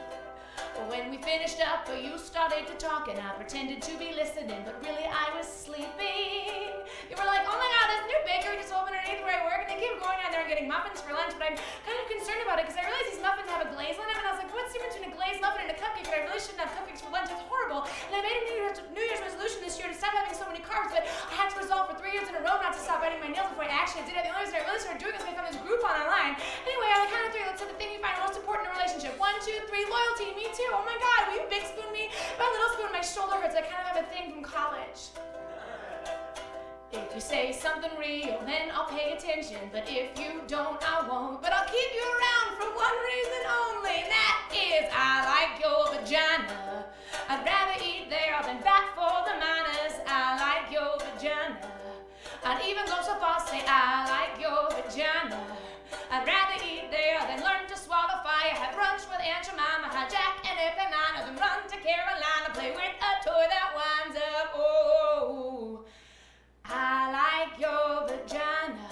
When we finished up, you started to talk and I pretended to be listening, but really I was sleeping. You were like, oh my god, this new bakery just opened underneath where I work, and they keep going down there and getting muffins for lunch, but I'm kind of concerned about it because I realized these muffins have a glaze on them, and I was like, what's the difference between a glazed muffin and a cupcake? But I really shouldn't have cupcakes for lunch, it's horrible. And I made a New Year's resolution this year to stop having so many carbs, but I had to resolve for 3 years in a row not to stop biting my nails before I actually did it. The only reason I really started doing this was I found this Groupon online. Anyway, on the count of 3, let's say the thing you find most important in a relationship. 1, 2, 3, loyalty. Me too. Oh my god, will you big spoon me? My little spoon, my shoulder hurts. I kind of have a thing from college. If you say something real, then I'll pay attention. But if you don't, I won't. But I'll keep you around for one reason only, and that is I like your vagina. I'd rather eat there than bat for the minors. I like your vagina. I'd even go so far as to say I like your vagina. I'd rather eat there than learn to swallow fire. Have brunch with Aunt Jemima, hijack an airplane liner, then run to Carolina, play with a toy that winds up. Oh, I like your vagina.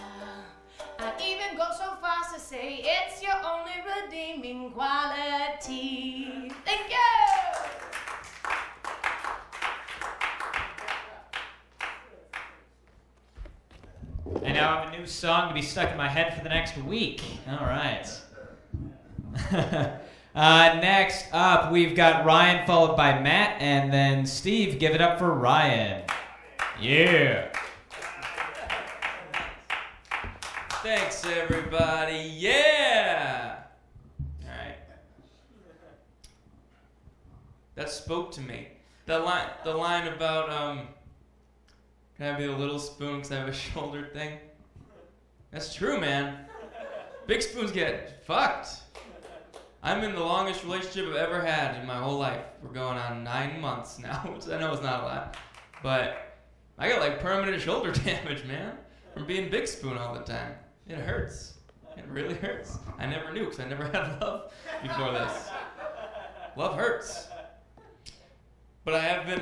I'd even go so far as to say it's your only redeeming quality. Thank you! I now have a new song to be stuck in my head for the next week. All right. Next up, we've got Ryan followed by Matt, and then Steve. Give it up for Ryan. Yeah. Thanks, everybody. Yeah. All right. That spoke to me. The line about can I be the little spoon because I have a shoulder thing? That's true, man. Big spoons get fucked. I'm in the longest relationship I've ever had in my whole life. We're going on 9 months now, which I know is not a lot. But I got like permanent shoulder damage, man, from being big spoon all the time. It hurts. It really hurts. I never knew because I never had love before this. Love hurts. But I have been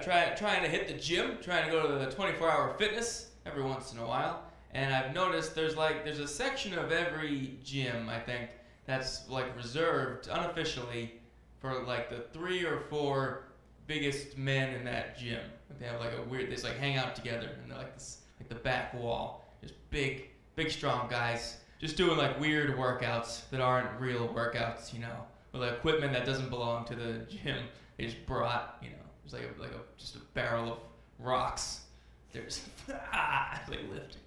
trying to hit the gym, trying to go to the 24-hour fitness every once in a while. And I've noticed there's a section of every gym, I think, that's like reserved unofficially for like the 3 or 4 biggest men in that gym. Like they have like a weird, they just like hang out together and they're like this, like the back wall, just big strong guys, just doing like weird workouts that aren't real workouts, you know, with like equipment that doesn't belong to the gym. They just brought, you know, just like just a barrel of rocks. They're just like lifting,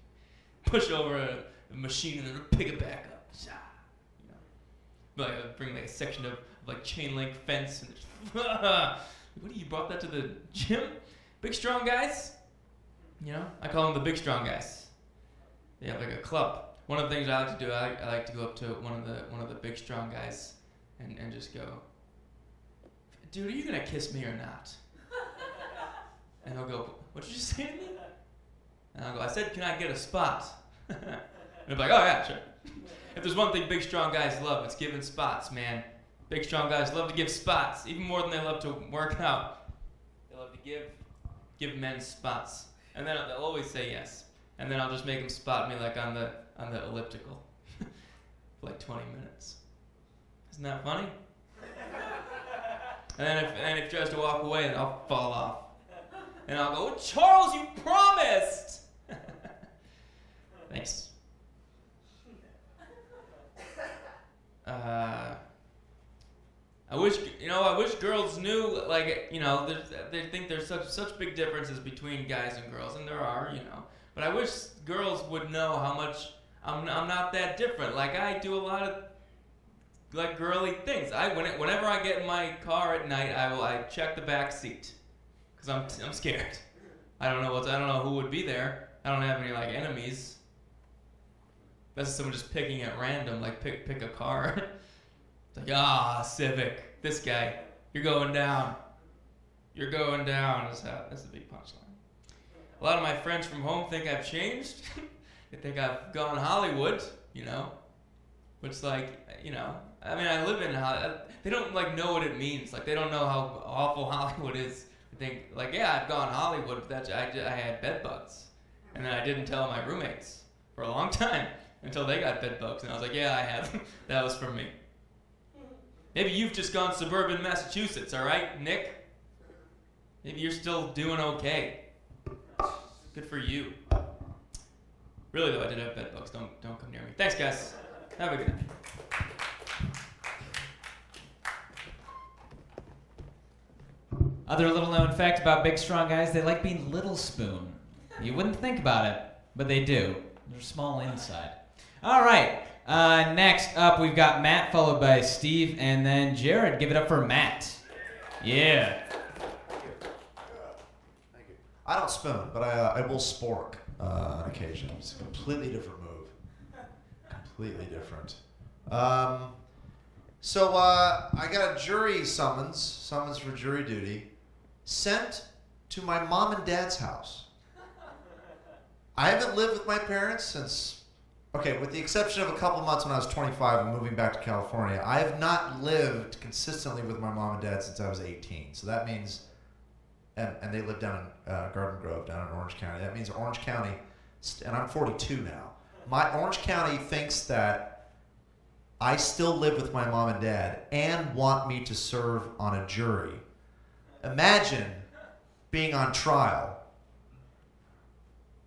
push over a machine and then pick it back up. You know, like bring like a section of like chain link fence and just, what do you brought that to the gym? Big strong guys. You know, I call them the big strong guys. They have like a club. One of the things I like to do, I like to go up to one of the big strong guys and just go, dude, are you gonna kiss me or not? And he'll go, what did you say to me? And I'll go, I said, can I get a spot? And he'll be like, oh yeah, sure. If there's one thing big strong guys love, it's giving spots, man. Big strong guys love to give spots, even more than they love to work out. They love to give men spots. And then they'll always say yes. And then I'll just make them spot me like on the elliptical for like 20 minutes. Isn't that funny? And then if he tries to walk away, then I'll fall off. And I'll go, Charles, you promised! Thanks. I wish girls knew, like, you know, they think there's such big differences between guys and girls, and there are, you know. But I wish girls would know how much I'm not that different. Like, I do a lot of, like, girly things. Whenever I get in my car at night, I check the back seat. Because I'm scared. I don't know who would be there. I don't have any, like, enemies. That's someone just picking at random, like, pick a car. It's like, Civic, this guy, you're going down. You're going down. That's the big punchline. A lot of my friends from home think I've changed. They think I've gone Hollywood, you know. Which, like, you know, I mean, I live in Hollywood. They don't, like, know what it means. Like, they don't know how awful Hollywood is. They think, like, yeah, I've gone Hollywood, but I had bed bugs. And then I didn't tell my roommates for a long time until they got bed bugs. And I was like, yeah, I have. That was from me. Maybe you've just gone suburban Massachusetts, all right, Nick? Maybe you're still doing okay. Good for you. Really, though, I did have bed bugs. Don't come near me. Thanks, guys. Have a good night. Other little known fact about big strong guys, they like being little spoon. You wouldn't think about it, but they do. They're small inside. All right. Next up, we've got Matt, followed by Steve, and then Jared. Give it up for Matt. Yeah. Thank you. I don't spoon, but I will spork on occasion. It's a completely different move. Completely different. So I got a jury summons for jury duty, sent to my mom and dad's house. I haven't lived with my parents since, okay, with the exception of a couple months when I was 25 and moving back to California, I have not lived consistently with my mom and dad since I was 18. So that means, and they live down in Garden Grove, down in Orange County. That means Orange County, and I'm 42 now. My Orange County thinks that I still live with my mom and dad and want me to serve on a jury. Imagine being on trial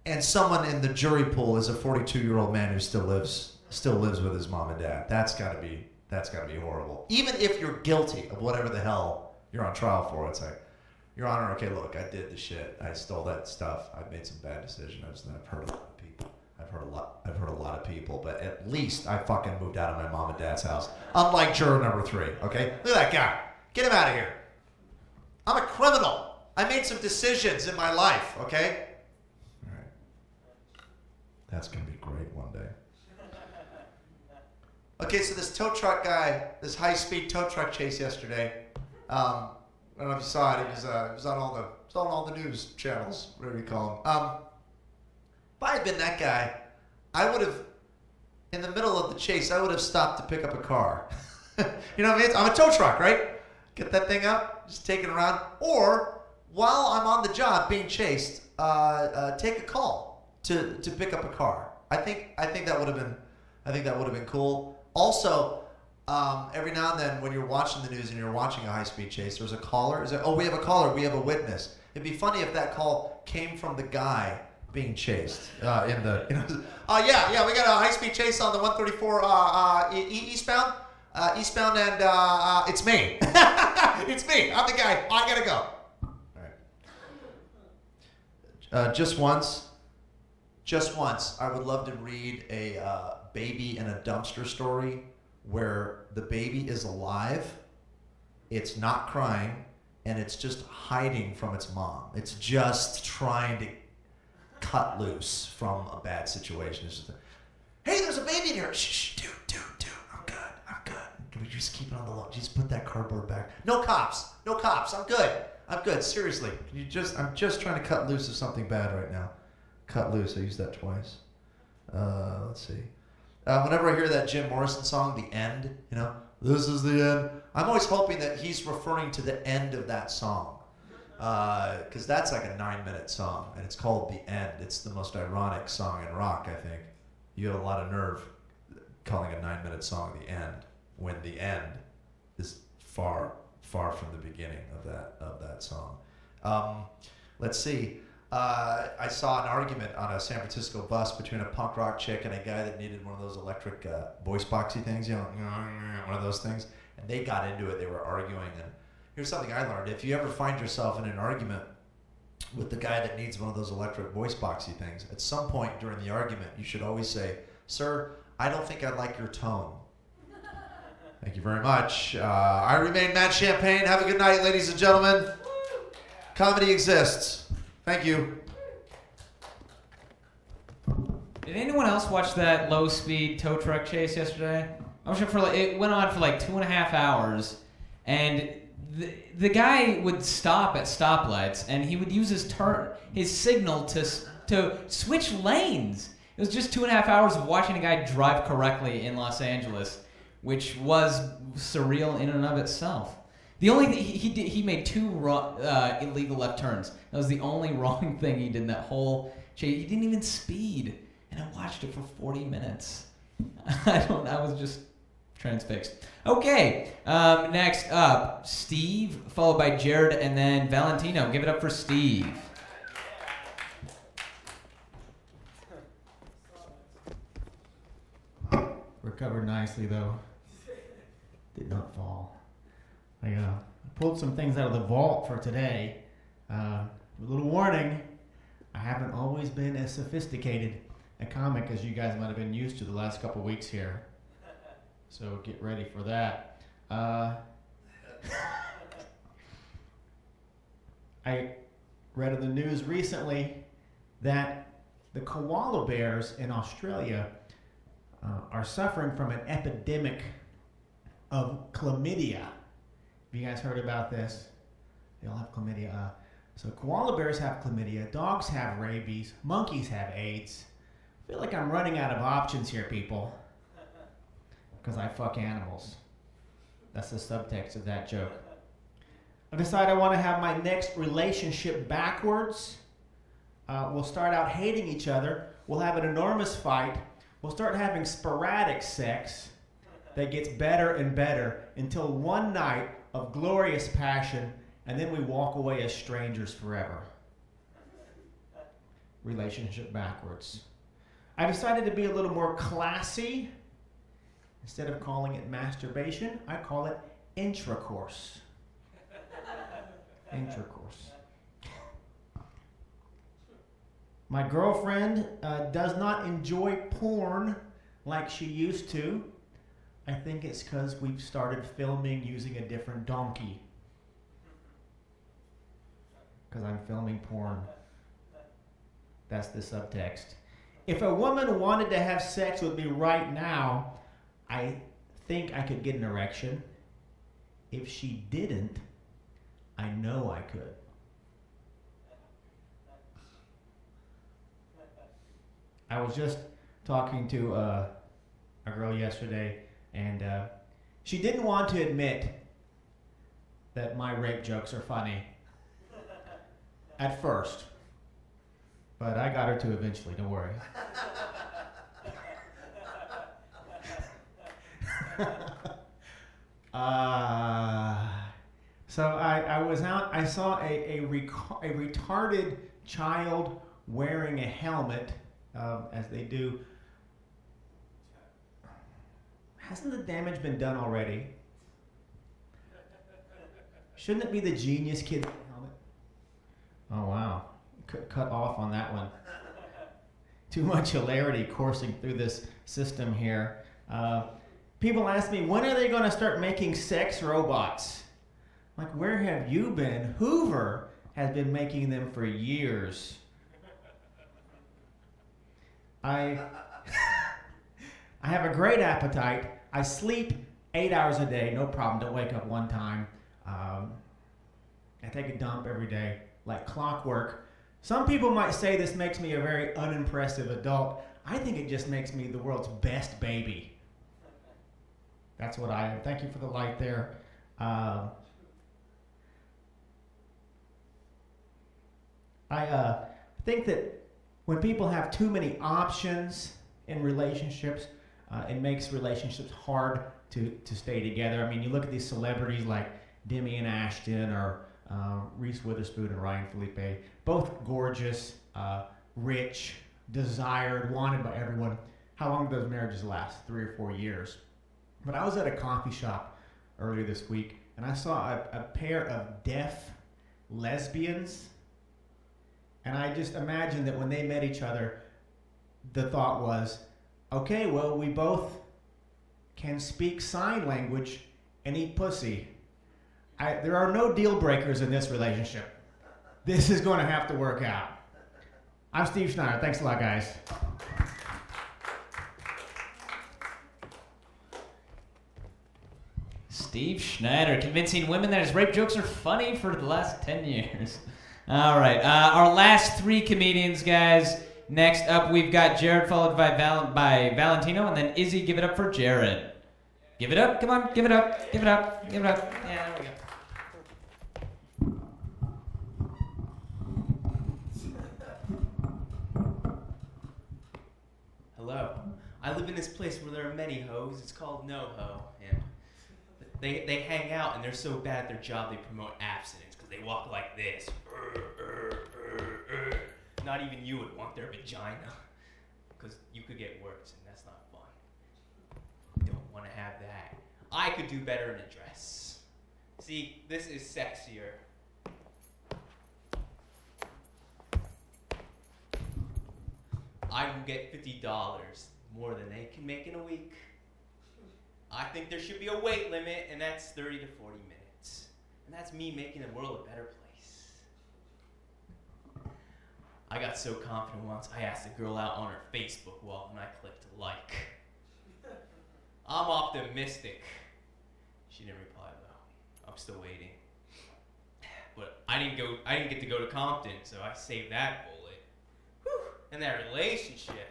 and someone in the jury pool is a 42-year-old man who still lives with his mom and dad. That's gotta be horrible. Even if you're guilty of whatever the hell you're on trial for, it's like, Your Honor, okay, look, I did the shit. I stole that stuff. I've made some bad decisions. I've hurt a lot of people. I've hurt a lot of people, but at least I fucking moved out of my mom and dad's house. Unlike juror number 3, okay? Look at that guy. Get him out of here. I'm a criminal. I made some decisions in my life, okay? All right. That's going to be great one day. Okay, so this tow truck guy, this high-speed tow truck chase yesterday, I don't know if you saw it. It was on all the news channels, whatever you call them. If I had been that guy, I would have, in the middle of the chase, I would have stopped to pick up a car. You know what I mean? I'm a tow truck, right? Get that thing up, just take it around. Or while I'm on the job being chased, take a call to pick up a car. I think that would have been cool. Also, Every now and then when you're watching the news and you're watching a high-speed chase, there's a caller. We have a caller. We have a witness. It'd be funny if that call came from the guy being chased. We got a high-speed chase on the 134 eastbound. Eastbound, and it's me. It's me. I'm the guy. I gotta go. All right. Just once, I would love to read a baby in a dumpster story where the baby is alive, it's not crying, and it's just hiding from its mom. It's just trying to cut loose from a bad situation. It's just hey, there's a baby in here. Shh, dude. I'm good. Can we just keep it on the low? Just put that cardboard back. No cops. I'm good. Seriously. I'm just trying to cut loose of something bad right now. Cut loose. I used that twice. Let's see. Whenever I hear that Jim Morrison song, The End, this is the end. I'm always hoping that he's referring to the end of that song. Because that's like a 9-minute song, and it's called The End. It's the most ironic song in rock, I think. You have a lot of nerve calling a 9-minute song The End, when the end is far from the beginning of that song. Let's see. I saw an argument on a San Francisco bus between a punk rock chick and a guy that needed one of those electric voice boxy things, one of those things. And they got into it. They were arguing. And here's something I learned. If you ever find yourself in an argument with the guy that needs one of those electric voice boxy things, at some point during the argument, you should always say, "Sir, I don't think I like your tone." Thank you very much. I remain Matt Champagne. Have a good night, ladies and gentlemen. Comedy exists. Thank you. Did anyone else watch that low-speed tow truck chase yesterday? It went on for like 2.5 hours, and the guy would stop at stoplights, and he would use his signal to switch lanes. It was just 2.5 hours of watching a guy drive correctly in Los Angeles, which was surreal in and of itself. The only thing he made 2 illegal left turns. That was the only wrong thing he did in that whole chase. He didn't even speed, and I watched it for 40 minutes. I was just transfixed. Okay, next up, Steve, followed by Jared, and then Valentino. Give it up for Steve. Recovered nicely, though. Did not fall. I pulled some things out of the vault for today. A little warning, I haven't always been as sophisticated a comic as you guys might have been used to the last couple weeks here. So get ready for that. I read in the news recently that the koala bears in Australia are suffering from an epidemic of chlamydia. Have you guys heard about this? They all have chlamydia. So koala bears have chlamydia, dogs have rabies, monkeys have AIDS. I feel like I'm running out of options here, people. Because I fuck animals. That's the subtext of that joke. I decided I want to have my next relationship backwards. We'll start out hating each other. We'll have an enormous fight. We'll start having sporadic sex that gets better and better until one night of glorious passion, and then we walk away as strangers forever. Relationship backwards. I decided to be a little more classy. Instead of calling it masturbation, I call it intracourse. Intracourse. My girlfriend does not enjoy porn like she used to. I think it's because we've started filming using a different donkey. Because I'm filming porn. That's the subtext. If a woman wanted to have sex with me right now, I think I could get an erection. If she didn't, I know I could. I was just talking to a girl yesterday, and she didn't want to admit that my rape jokes are funny at first, but I got her to eventually, don't worry. So I was out. I saw a retarded child wearing a helmet, as they do. Hasn't the damage been done already? Shouldn't it be the genius kid with the helmet? Oh wow, cut off on that one. Too much hilarity coursing through this system here. People ask me, when are they going to start making sex robots? Like, where have you been? Hoover has been making them for years. I have a great appetite. I sleep 8 hours a day, no problem. Don't wake up one time. I take a dump every day, like clockwork. Some people might say this makes me a very unimpressive adult. I think it just makes me the world's best baby. That's what I am. Thank you for the light there. I think that when people have too many options in relationships, it makes relationships hard to stay together. I mean, you look at these celebrities like Demi Ashton or Reese Witherspoon and Ryan Felipe, both gorgeous, rich, desired, wanted by everyone. How long do those marriages last? 3 or 4 years. But I was at a coffee shop earlier this week, and I saw a pair of deaf lesbians. And I just imagined that when they met each other, the thought was, okay, well, we both can speak sign language and eat pussy. There are no deal breakers in this relationship. This is going to have to work out. I'm Steve Schneider. Thanks a lot, guys. Steve Schneider, convincing women that his rape jokes are funny for the last 10 years. All right, our last 3 comedians, guys. Next up, we've got Jared, followed by Valentino, and then Izzy. Give it up for Jared. Give it up. Come on, give it up. Give it up. Give it up. Yeah, there we go. Hello. I live in this place where there are many hoes. It's called NoHo, and they hang out, and they're so bad at their job they promote abstinence because they walk like this. Not even you would want their vagina, because you could get worse, and that's not fun. Don't want to have that. I could do better in a dress. See, this is sexier. I can get $50 more than they can make in a week. I think there should be a weight limit, and that's 30 to 40 minutes. And that's me making the world a better place. I got so confident once, I asked a girl out on her Facebook wall, and I clicked like. I'm optimistic. She didn't reply though. I'm still waiting. But I didn't get to go to Compton, so I saved that bullet. Whew. And that relationship.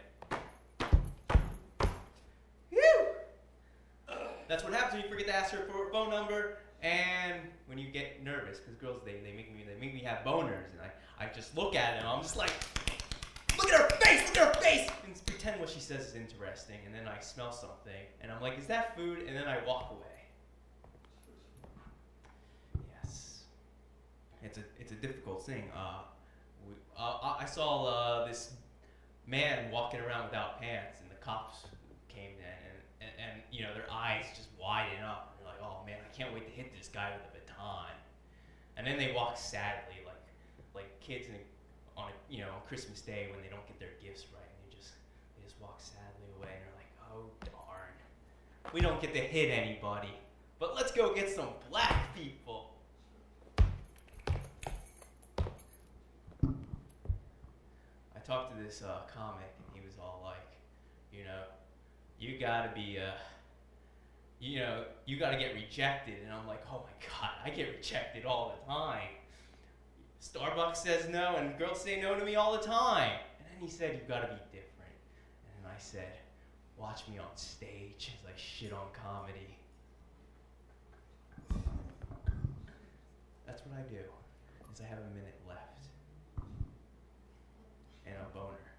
Whew. That's what happens when you forget to ask her for her phone number, and when you get nervous, because girls they make me have boners, and I just look at them, I'm just like, look at her face, and pretend what she says is interesting, and then I smell something, and I'm like, is that food? And then I walk away. Yes, it's a difficult thing. I saw this man walking around without pants, and the cops came in, and you know, their eyes just widen up. They're like, oh man, I can't wait to hit this guy with a baton. And then they walk sadly, like kids on Christmas Day when they don't get their gifts right, and they just walk sadly away, and they're like, oh darn, we don't get to hit anybody, but let's go get some black people. I talked to this comic, and he was all like, you gotta be you gotta get rejected. And I'm like, oh my God, I get rejected all the time. Starbucks says no, and girls say no to me all the time. And then he said, you gotta be different. And then I said, watch me on stage as I shit on comedy. That's what I do, is I have a minute left. And a boner.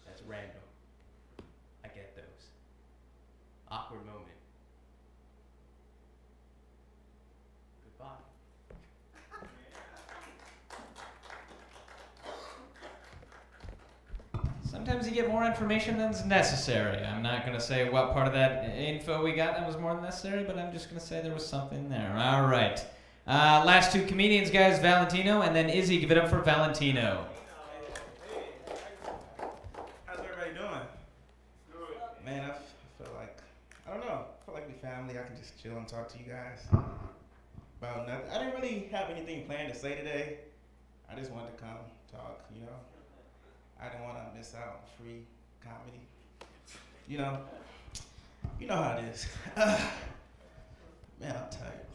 That's random. I get those. Awkward moment. sometimes you get more information than's necessary. I'm not going to say what part of that info we got that was more than necessary, but I'm just going to say there was something there. All right. Last two comedians, guys, Valentino and then Izzy. Give it up for Valentino. How's everybody doing? Man, I feel like, I don't know, I feel like we family. I can just chill and talk to you guys about nothing. I didn't really have anything planned to say today. I just wanted to come talk, you know. I didn't want to miss out on free comedy. You know how it is. Man, I'm tired.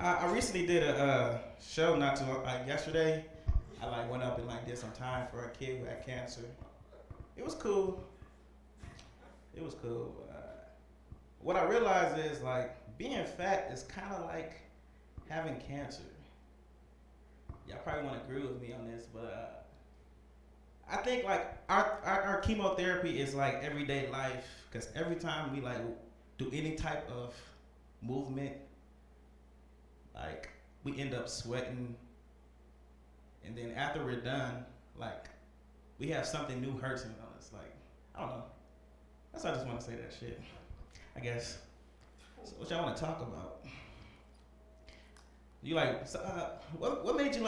I recently did a show yesterday. I went up and did some time for a kid who had cancer. It was cool. It was cool. What I realized is being fat is kind of like having cancer. Y'all probably won't agree with me on this, but I think our chemotherapy is like everyday life, because every time we do any type of movement, we end up sweating, and then after we're done, we have something new hurting on us. I don't know. That's why I just want to say that shit, I guess. So what y'all want to talk about? You what made you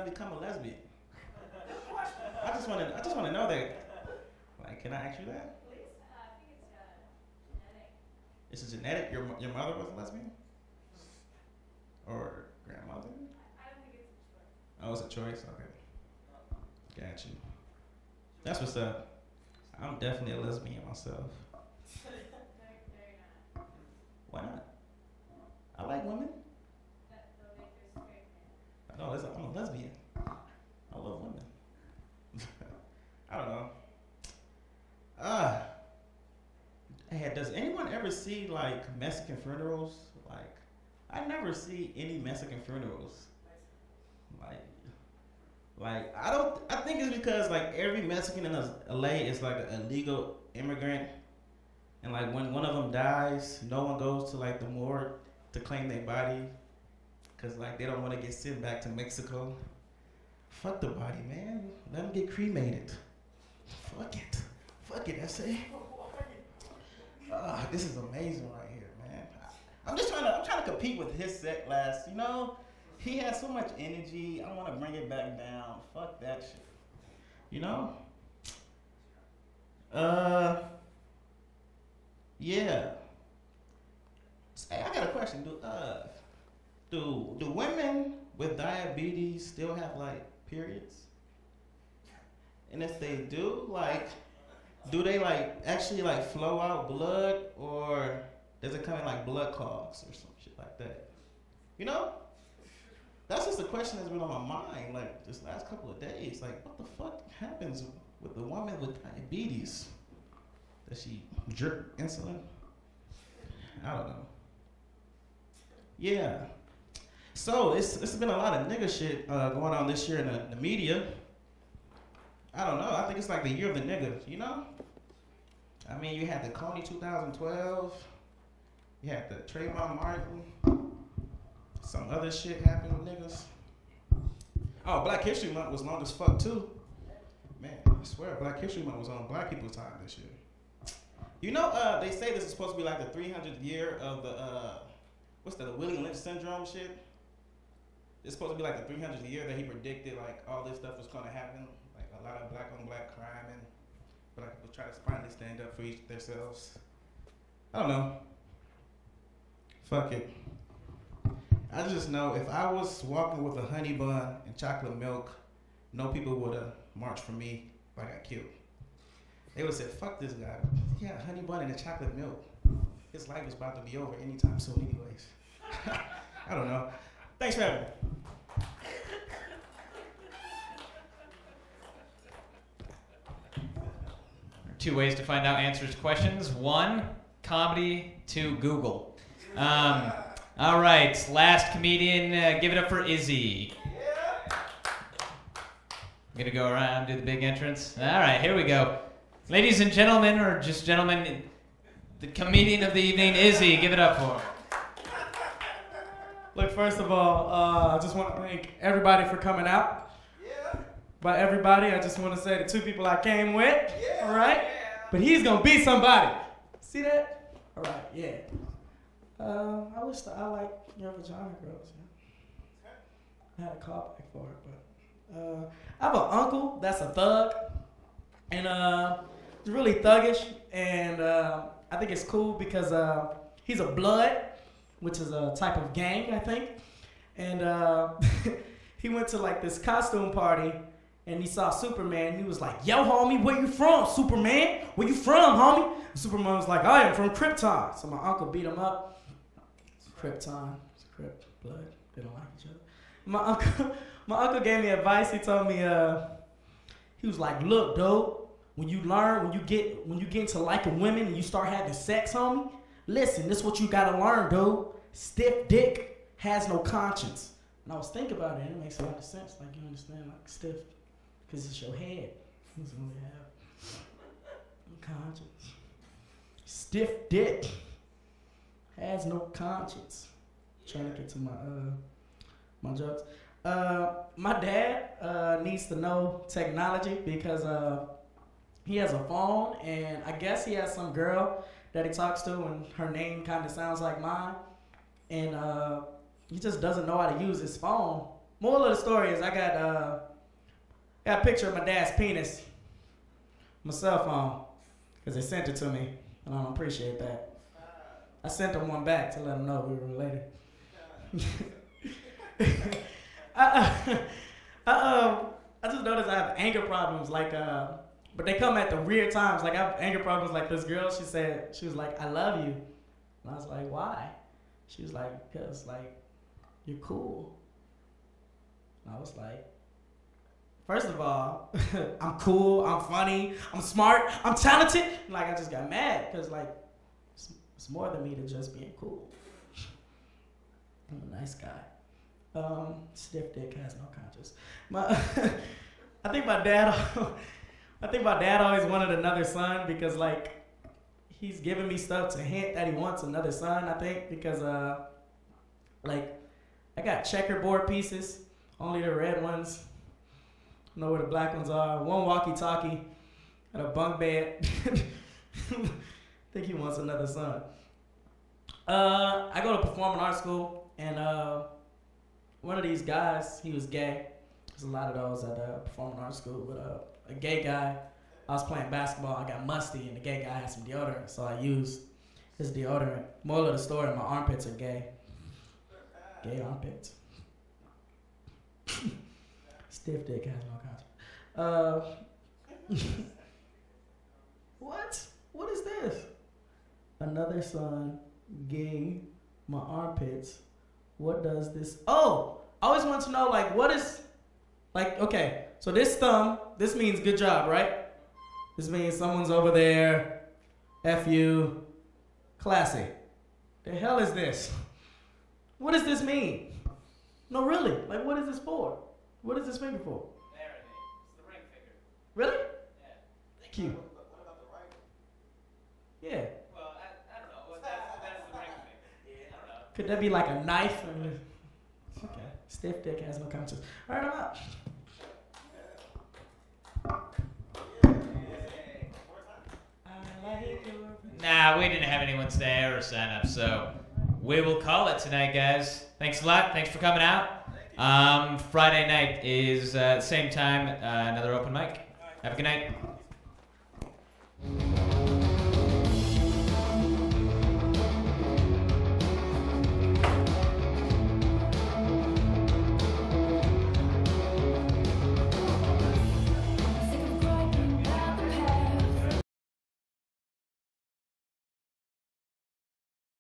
become a lesbian? I just want to know that. Can I ask you that? I think it's genetic. It's a genetic. Your mother was a lesbian, or grandmother? I don't think it's a choice. Oh, it's a choice. Okay, got you. That's what's up. I'm definitely a lesbian myself. No, you're not. Why not? I like women. That'll make you a straight man. No, I'm a lesbian. I love women. I don't know. Hey, does anyone ever see Mexican funerals? I never see any Mexican funerals. I think it's because every Mexican in LA is an illegal immigrant, and when one of them dies, no one goes to the morgue to claim their body, because they don't want to get sent back to Mexico. Fuck the body, man. Let them get cremated. Fuck it, S.A. This is amazing right here, man. I'm trying to compete with his set class, you know? He has so much energy. I want to bring it back down. Fuck that shit. You know? Yeah. Hey, I got a question. Do women with diabetes still have periods? And if they do, do they actually flow out blood, or does it come in blood clots or some shit like that? You know? That's just a question that's been on my mind this last couple of days. What the fuck happens with the woman with diabetes? Does she jerk insulin? I don't know. Yeah. So it's been a lot of nigga shit going on this year in the media. I don't know. I think it's the year of the nigga, you know? I mean, you had the Coney 2012. You had the Trayvon Martin. Some other shit happened with niggas. Oh, Black History Month was long as fuck too. Man, I swear Black History Month was on black people's time this year. You know, they say this is supposed to be the 300th year of the, the Willie Lynch syndrome shit? It's supposed to be the 300th year that he predicted all this stuff was gonna happen. A lot of black on black crime, and black people try to finally stand up for themselves. I don't know. Fuck it. I just know if I was walking with a honey bun and chocolate milk, no people would have marched for me if I got killed. They would have said, fuck this guy. Yeah, honey bun and a chocolate milk. His life is about to be over anytime soon anyways. I don't know. Thanks for having me. 2 ways to find out answers to questions. 1, comedy. 2, Google. All right, last comedian. Give it up for Izzy. Gonna go around, do the big entrance. All right, here we go. Ladies and gentlemen, or just gentlemen, the comedian of the evening, Izzy. Give it up for her. Look, first of all, I just want to thank everybody for coming out. by everybody. I just want to say the two people I came with. All right? But he's going to be somebody. See that? All right, yeah. I wish that I like your vagina girls. Yeah. I had a callback for it, but I have an uncle that's a thug, and he's really thuggish, and I think it's cool because he's a blood, which is a type of gang, I think, and he went to like this costume party, and he saw Superman, and he was like, "Yo, homie, where you from, Superman? Where you from, homie?" And Superman was like, "I am from Krypton." So my uncle beat him up. Krypton, it's Krypt, blood, they don't like each other. My uncle gave me advice. He told me, he was like, "Look, dude, when you get into liking women and you start having sex, homie, listen, this is what you gotta learn, dude. Stiff dick has no conscience." And I was thinking about it, and it makes a lot of sense. Like, you understand, like stiff, because it's your head. It doesn't really have conscience. Stiff dick has no conscience. Trying to get to my jokes. My dad needs to know technology because he has a phone, and I guess he has some girl that he talks to, and her name kind of sounds like mine, and he just doesn't know how to use his phone. Moral of the story is I got a picture of my dad's penis, my cell phone, because they sent it to me, and I don't appreciate that. I sent him one back to let him know we were related. I just noticed I have anger problems, like, but they come at the weird times. Like, I have anger problems like this girl, she was like, "I love you." And I was like, "Why?" She was like, "Because, like, you're cool." And I was like, first of all, I'm cool, I'm funny, I'm smart, I'm talented. Like, I just got mad, because, like, it's more than me to just being cool. I'm a nice guy. Stiff dick has no conscience. I think my dad always wanted another son because, like, he's giving me stuff to hint that he wants another son, I think, because like, I got checkerboard pieces, only the red ones. I know where the black ones are. One walkie-talkie and a bunk bed. I think he wants another son. I go to performing arts school, and one of these guys, he was gay. There's a lot of those at performing arts school, but a gay guy, I was playing basketball, I got musty, and the gay guy had some deodorant, so I used his deodorant. Moral of the story, my armpits are gay. Gay armpits. Stiff dick has no conscience. What? What is this? Another son, gay, my armpits. What does this? Oh, I always want to know, like, what is, like, okay, so this thumb, this means good job, right? This means someone's over there, F you, classy. The hell is this? What does this mean? No, really, like, what is this for? What is this finger for? It's the ring finger. Really? Yeah. Thank you. What about the right? Yeah. Well, I don't know. Well, that's the ring finger. I don't know. Could that be like a knife? Okay. Stiff dick has no conscience. All right, I'm out. Nah, we didn't have anyone stay or sign up, so we will call it tonight, guys. Thanks a lot. Thanks for coming out. Friday night is same time, another open mic. Have a good night.